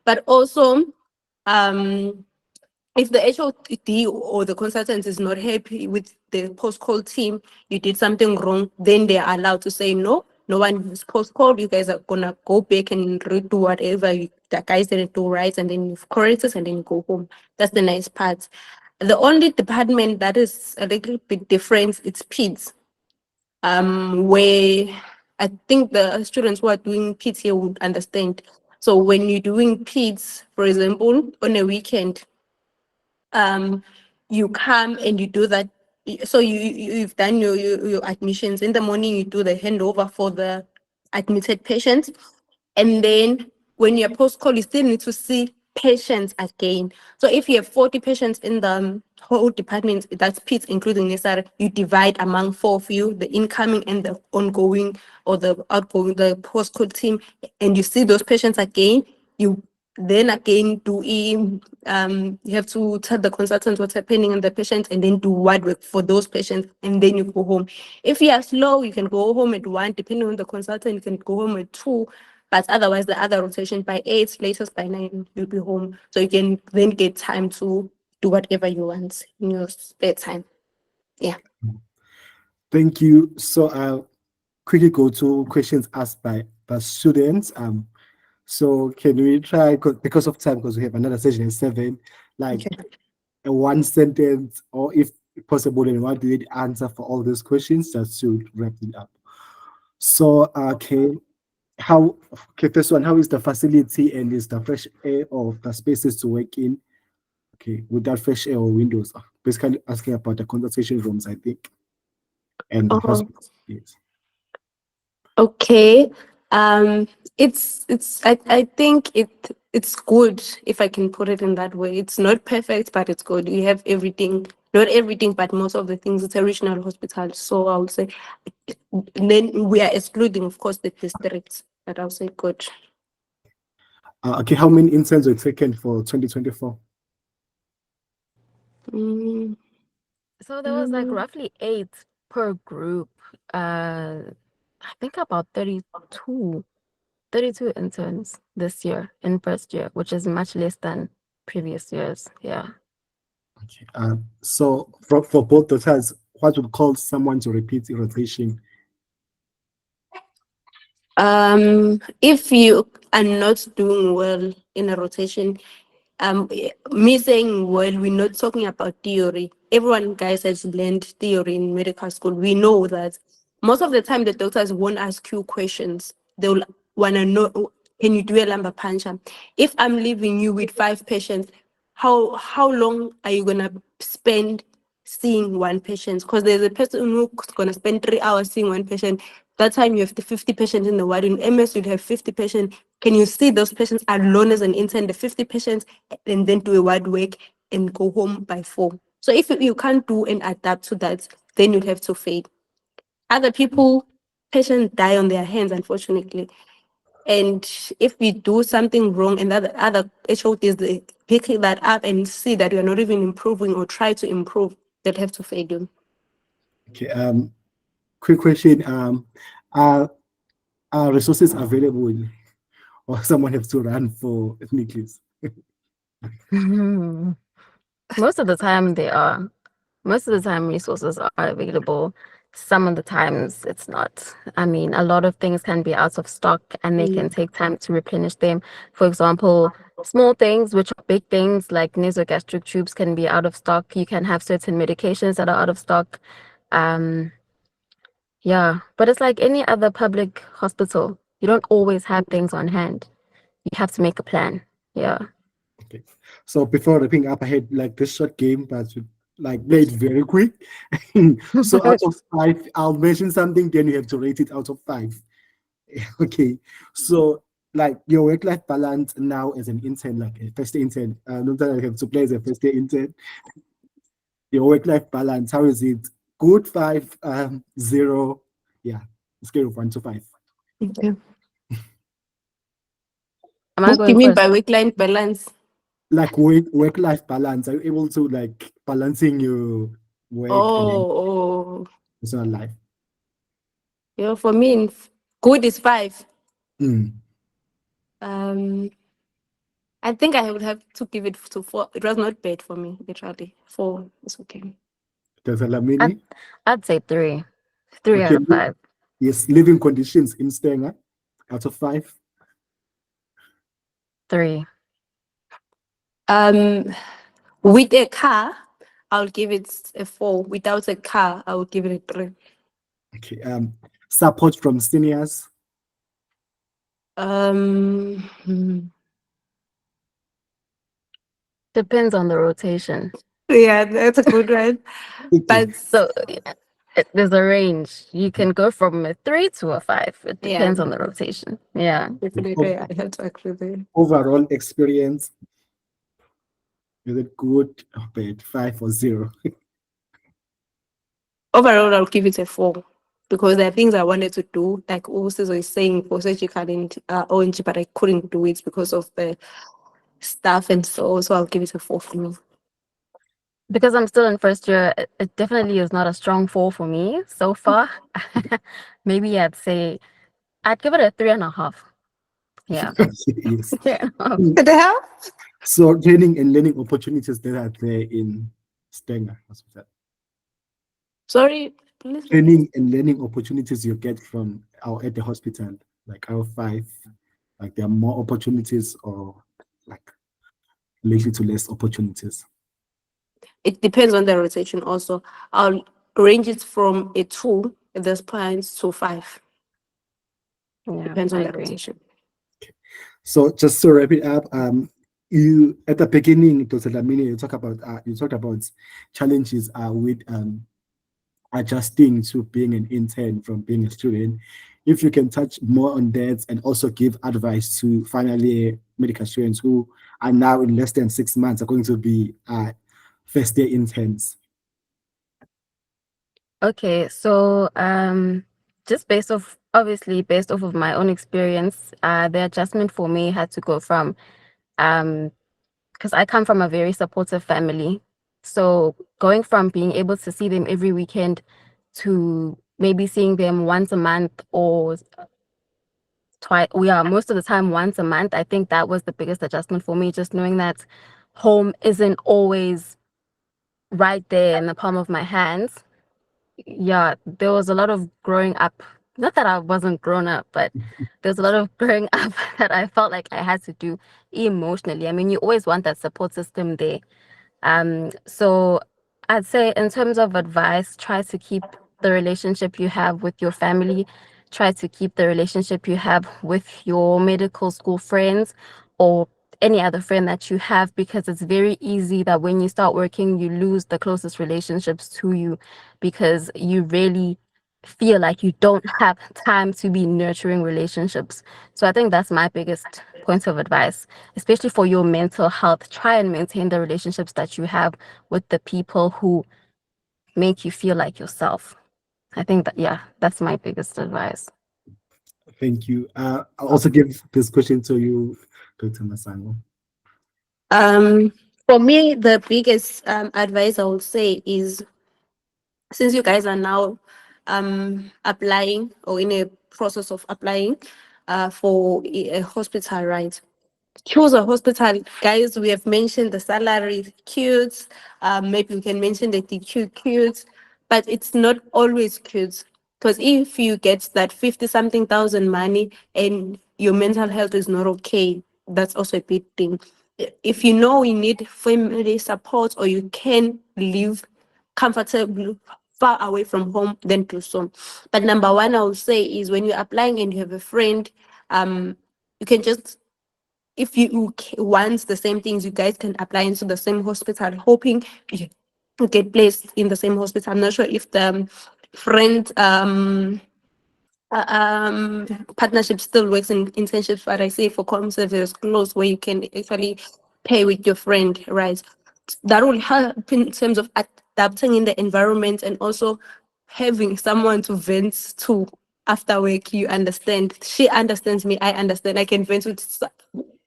But also, if the HOD or the consultant is not happy with the post-call team, you did something wrong, then they are allowed to say, no one is post-call. You guys are going to go back and redo whatever the guys didn't do right, and then you've corrected and then you go home. That's the nice part. The only department that is a little bit different, it's PEDS, where I think the students who are doing PEDS here would understand. So when you're doing PEDS, for example, on a weekend, you come and you do that. So you've done your admissions. In the morning, you do the handover for the admitted patient. And then when you're post-call, you still need to see patients again. So if you have 40 patients in the whole department, that's PITS including necessary, you divide among 4 of you, the incoming and the ongoing or the outgoing, the postcode team, and you see those patients again, you then again you have to tell the consultant what's happening in the patient and then do ward work for those patients, and then you go home. If you are slow, you can go home at 1, depending on the consultant, you can go home at 2. But otherwise, the other rotation by 8, latest by 9, you'll be home. So you can then get time to do whatever you want in your spare time. Yeah. Thank you. So I'll quickly go to questions asked by students. So can we try, because of time, because we have another session at 7, like a 1 sentence, or if possible, in 1 minute answer for all these questions, just to wrap it up. So, first one, how is the facility and is the fresh air of the spaces to work in? Okay, without fresh air or windows. Basically asking about the consultation rooms, I think. And the hospital. Yes. Okay. I think it's good, if I can put it in that way. It's not perfect, but it's good. You have everything, not everything, but most of the things. It's a regional hospital, so I would say. Then we are excluding, of course, the districts, but I'll say good. Okay, how many interns were taken for 2024? So there was like roughly 8 per group. I think about 32 interns this year in first year, which is much less than previous years. Yeah. Okay. So for both doctors, what would cause someone to repeat the rotation? If you are not doing well in a rotation, me saying well, we're not talking about theory. Everyone, guys, has learned theory in medical school. We know that most of the time the doctors won't ask you questions. They'll want to know, can you do a lumbar puncture? If I'm leaving you with 5 patients, how long are you gonna spend seeing one patient? Because there's a person who's gonna spend 3 hours seeing one patient. That time you have the 50 patients in the ward. In MS, you'd have 50 patients. Can you see those patients alone as an intern, the 50 patients, and then do a ward work and go home by 4? So if you can't do and adapt to that, then you'd have to fade. Other people, patients die on their hands, unfortunately. And if we do something wrong and other HODs, they pick that up and see that you're not even improving or try to improve, they'll have to fade you. Okay, quick question. Are resources available, or someone has to run for nucleus? Most of the time they are. Most of the time resources are available. Some of the times it's not. I mean, a lot of things can be out of stock and they can take time to replenish them. For example, small things, which are big things, like nasogastric tubes can be out of stock. You can have certain medications that are out of stock. Yeah, but it's like any other public hospital. You don't always have things on hand. You have to make a plan. Yeah. Okay. So before wrapping up, I had like this short game, but like made very quick. So out of 5, I'll mention something, then you have to rate it out of 5. Okay. So like your work-life balance now as an intern, like a first intern, not that I have to play as a first intern. Your work-life balance, how is it? Good, 5, 0, yeah, scale of 1 to 5. Okay. Am I What do you going mean first? by work-life balance? Like work-life balance, are you able to like balancing your work and personal life? Yeah, for me, good is 5. Mm. I think I would have to give it to 4. It was not bad for me, literally. 4 is okay. Does Lamini? I'd say 3. 3 out Okay. of 5. Yes, living conditions in Stanger out of 5. 3. With a car, I'll give it a 4. Without a car, I would give it a 3. Okay. Support from seniors. Depends on the rotation. Yeah, that's a good one. Okay. But So there's a range. You can go from a 3 to a 5. It depends on the rotation. Yeah. definitely, I have to agree there. Overall experience. Is it good or bad? 5 or 0? Overall, I'll give it a 4 because there are things I wanted to do, like also is saying for surgical and ONG, but I couldn't do it because of the staff and so I'll give it a 4 for me. Because I'm still in first year, it definitely is not a strong 4 for me so far. Maybe I'd give it a 3.5. Yeah. Yes. 3.5. What the hell? So training and learning opportunities that are there in Stanger Hospital. Sorry, please. Training and learning opportunities you get from at the hospital, like our 5, like there are more opportunities or like likely to less opportunities. It depends on the rotation also. I'll range it from a 2 at this point to 5. Yeah, Depends on I the agree. rotation. So just to wrap it up, you at the beginning, Dr. Lamine, you talked about challenges with adjusting to being an intern from being a student. If you can touch more on that and also give advice to final year medical students who are now in less than 6 months are going to be first year interns. Okay, so just based off of my own experience, the adjustment for me had to go from because I come from a very supportive family. So going from being able to see them every weekend to maybe seeing them once a month or twice, most of the time once a month, I think that was the biggest adjustment for me, just knowing that home isn't always right there in the palm of my hands. Yeah, there was a lot of growing up. Not that I wasn't grown up, but there's a lot of growing up that I felt like I had to do emotionally. I mean, you always want that support system there. So I'd say in terms of advice, try to keep the relationship you have with your family, try to keep the relationship you have with your medical school friends or any other friend that you have, because it's very easy that when you start working, you lose the closest relationships to you because you really feel like you don't have time to be nurturing relationships. So I think that's my biggest point of advice, especially for your mental health. Try and maintain the relationships that you have with the people who make you feel like yourself. I think that, yeah, that's my biggest advice. Thank you. I'll also give this question to you, Dr. Masango. For me, the biggest advice I would say is, since you guys are now applying or in a process of applying for a hospital, right? Choose a hospital, guys. We have mentioned the salary cute. Maybe we can mention the DQ cute, but it's not always cute. Because if you get that 50 something thousand money and your mental health is not okay, that's also a big thing. If you know you need family support or you can live comfortably far away from home, then do so. But number one, I would say, is when you're applying and you have a friend, you can just, if you want the same things, you guys can apply into the same hospital, hoping you get placed in the same hospital. I'm not sure if the friend partnership still works in internships, but I say for com service close where you can actually pay with your friend, right? That will help in terms of adapting in the environment and also having someone to vent to after work. You understand, she understands me, I understand, I can vent with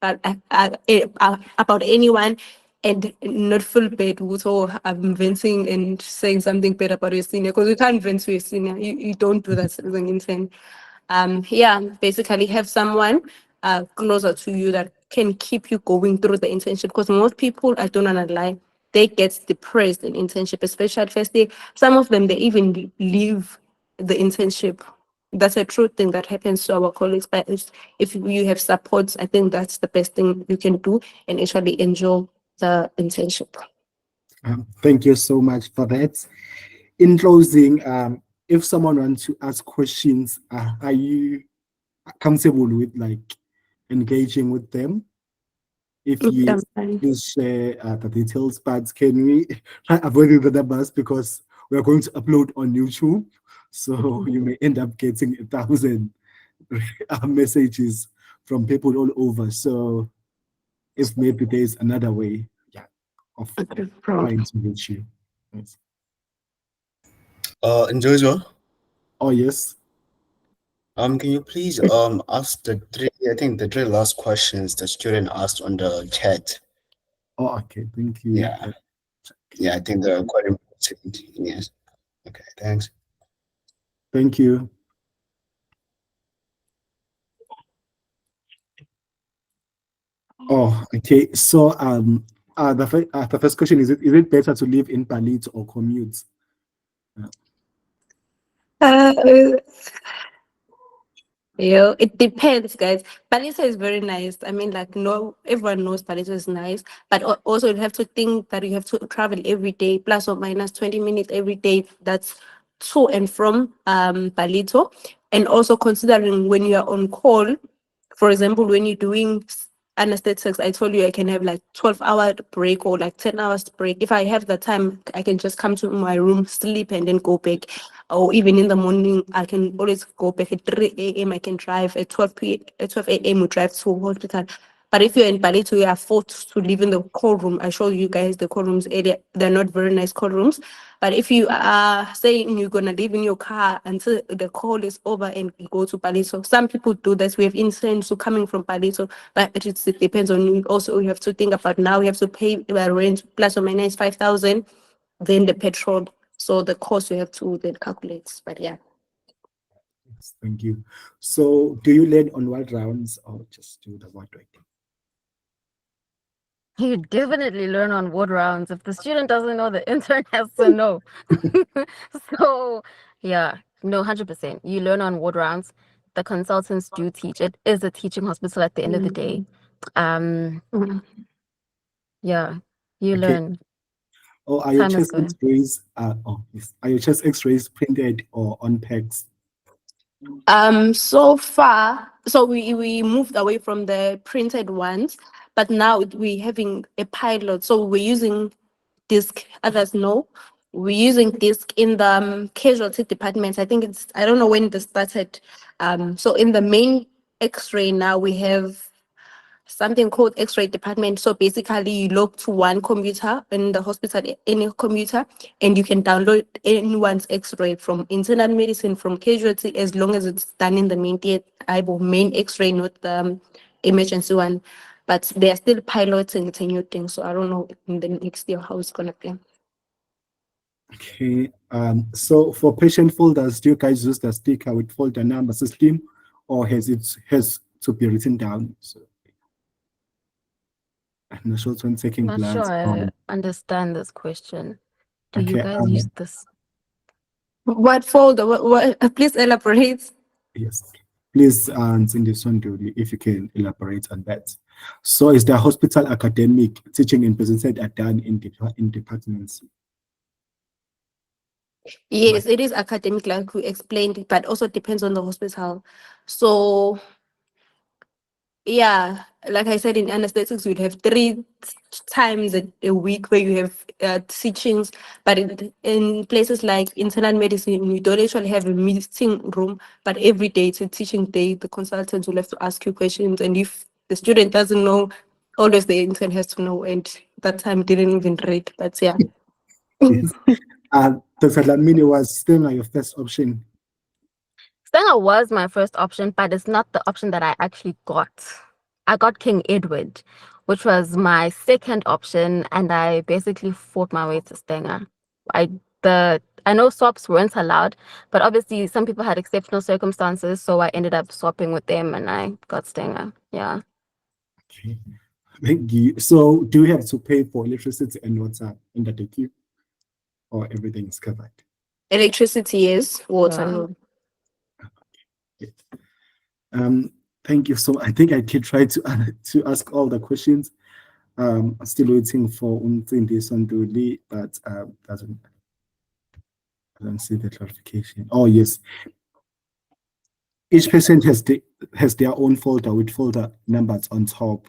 about anyone and not feel bad with, oh, I'm venting and saying something bad about your senior, because you can't vent to your senior. You don't do that, something insane. Yeah, basically have someone closer to you that can keep you going through the internship, because most people, I don't want to lie, they get depressed in internship, especially at first day. Some of them, they even leave the internship. That's a true thing that happens to our colleagues. But if you have support, I think that's the best thing you can do and actually enjoy the internship. Thank you so much for that. In closing, if someone wants to ask questions, are you comfortable with like engaging with them? If you please share the details, but can we try avoiding the numbers because we are going to upload on YouTube, so you may end up getting 1,000 messages from people all over. So if maybe there's another way, yeah. of Okay, trying to reach you. Yes. And Joshua, Oh, yes. can you please ask the three last questions the student asked on the chat? Oh, okay. Thank you. Yeah. Yeah, I think they're quite important. Yes. Okay, thanks. Thank you. Oh, okay. So, the first question is it better to live in Palito or commute? It depends, guys. Palisa is very nice. I mean, like, no, everyone knows Palisa is nice, but also you have to think that you have to travel every day, plus or minus 20 minutes every day. That's to and from Palito. And also considering when you are on call, for example, when you're doing anesthetics, I told you I can have like 12-hour break or like 10 hours break. If I have the time, I can just come to my room, sleep, and then go back. Or even in the morning, I can always go back at 3 a.m. I can drive at 12 a.m. we drive to hospital. But if you're in Palito, you are forced to live in the call room. I showed you guys the call rooms area. They're not very nice call rooms. But if you are saying you're gonna live in your car until the call is over and you go to Palito, some people do that. We have interns who coming from Palito, but it depends on you. Also, you have to think about now you have to pay rent plus or minus 5,000, then the petrol. So the cost you have to then calculate. But yeah. Yes, thank you. So, do you learn on what rounds or just do the ward waiting? You definitely learn on ward rounds. If the student doesn't know, the intern has to know. So, yeah, no, 100%. You learn on ward rounds. The consultants do teach. It is a teaching hospital at the end of the day. Yeah, you learn. Oh, are your Time is chest good. X-rays? Yes. Are your chest X-rays printed or on pegs? So far, so we moved away from the printed ones, but now we're having a pilot. So we're using disc. Others know we're using disc in the casualty department. I think I don't know when this started. So in the main X-ray now we have something called X-ray department. So basically, you log to one computer in the hospital, any computer, and you can download anyone's X-ray from internal medicine, from casualty, as long as it's done in the main X-ray, not the emergency one. But they are still piloting. It's a new thing, so I don't know in the next year how it's gonna be. Okay. So for patient folders, do you guys use the sticker with folder number system, or has to be written down? So, I'm not sure when taking Not plans. sure I understand this question. Do you Okay, guys use this? What folder? What please elaborate. yes. Please, Cindy Sonduli, if you can elaborate on that. So, is the hospital academic teaching and presented are done in departments? Yes, it is academic, like we explained, but also depends on the hospital. So yeah, like I said, in anesthetics, you'd have 3 times a week where you have teachings, but in places like internal medicine, you don't actually have a meeting room, but every day it's a teaching day. The consultants will have to ask you questions, and if the student doesn't know, always the intern has to know, and that time didn't even read, but yeah. Yes. Dr. Lamini, was Stanger your first option? Stanger was my first option, but it's not the option that I actually got. I got King Edward, which was my second option, and I basically fought my way to Stanger. I know swaps weren't allowed, but obviously some people had exceptional circumstances, so I ended up swapping with them, and I got Stanger. Yeah. Okay. Thank you. So, do you have to pay for electricity and water in the DQ, or everything is covered? Electricity, yes. Water, Yeah. no. Thank you. So I think I can try to ask all the questions. I'm still waiting for Umtindi Sonduli, but I don't see the clarification. Oh yes, each patient has their own folder with folder numbers on top.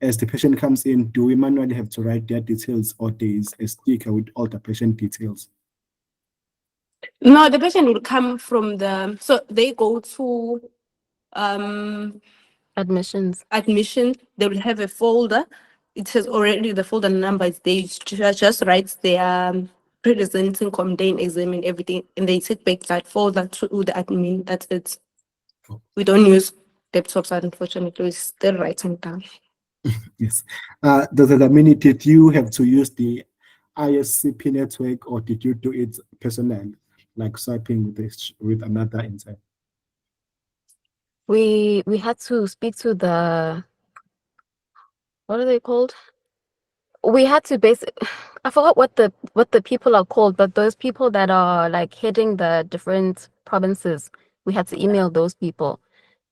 As the patient comes in, do we manually have to write their details, or there is a sticker with all the patient details? No, the patient will come from so they go to Admissions. admission. They will have a folder, it has already the folder number is there. You just write their presenting contain exam and everything, and they take back that folder to the admin. That's it. We don't use laptops, unfortunately. We're still writing down. Yes. Dr. Damini, did you have to use the ISCP network, or did you do it personally, like swiping with another intern? We had to speak to the, what are they called? We had to I forgot what the people are called, but those people that are like heading the different provinces, we had to email those people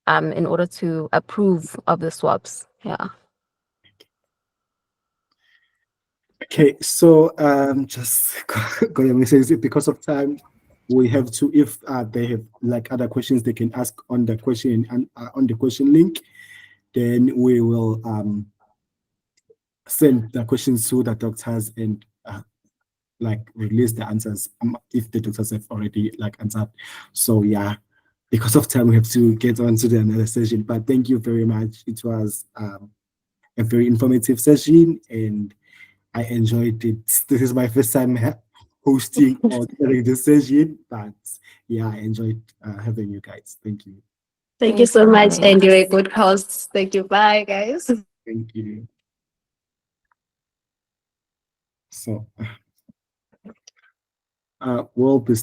in order to approve of the swaps. Yeah. Okay, so just going to say, because of time, we have to, if they have like other questions they can ask on the question and on the question link, then we will send the questions to the doctors and like release the answers if the doctors have already like answered. So yeah, because of time we have to get on to the another session, but thank you very much. It was a very informative session and I enjoyed it. This is my first time hosting or during this session, but yeah, I enjoyed having you guys. Thank you. Thank you so much, and you're a good host. Thank you. Bye, guys. Thank you. So we'll be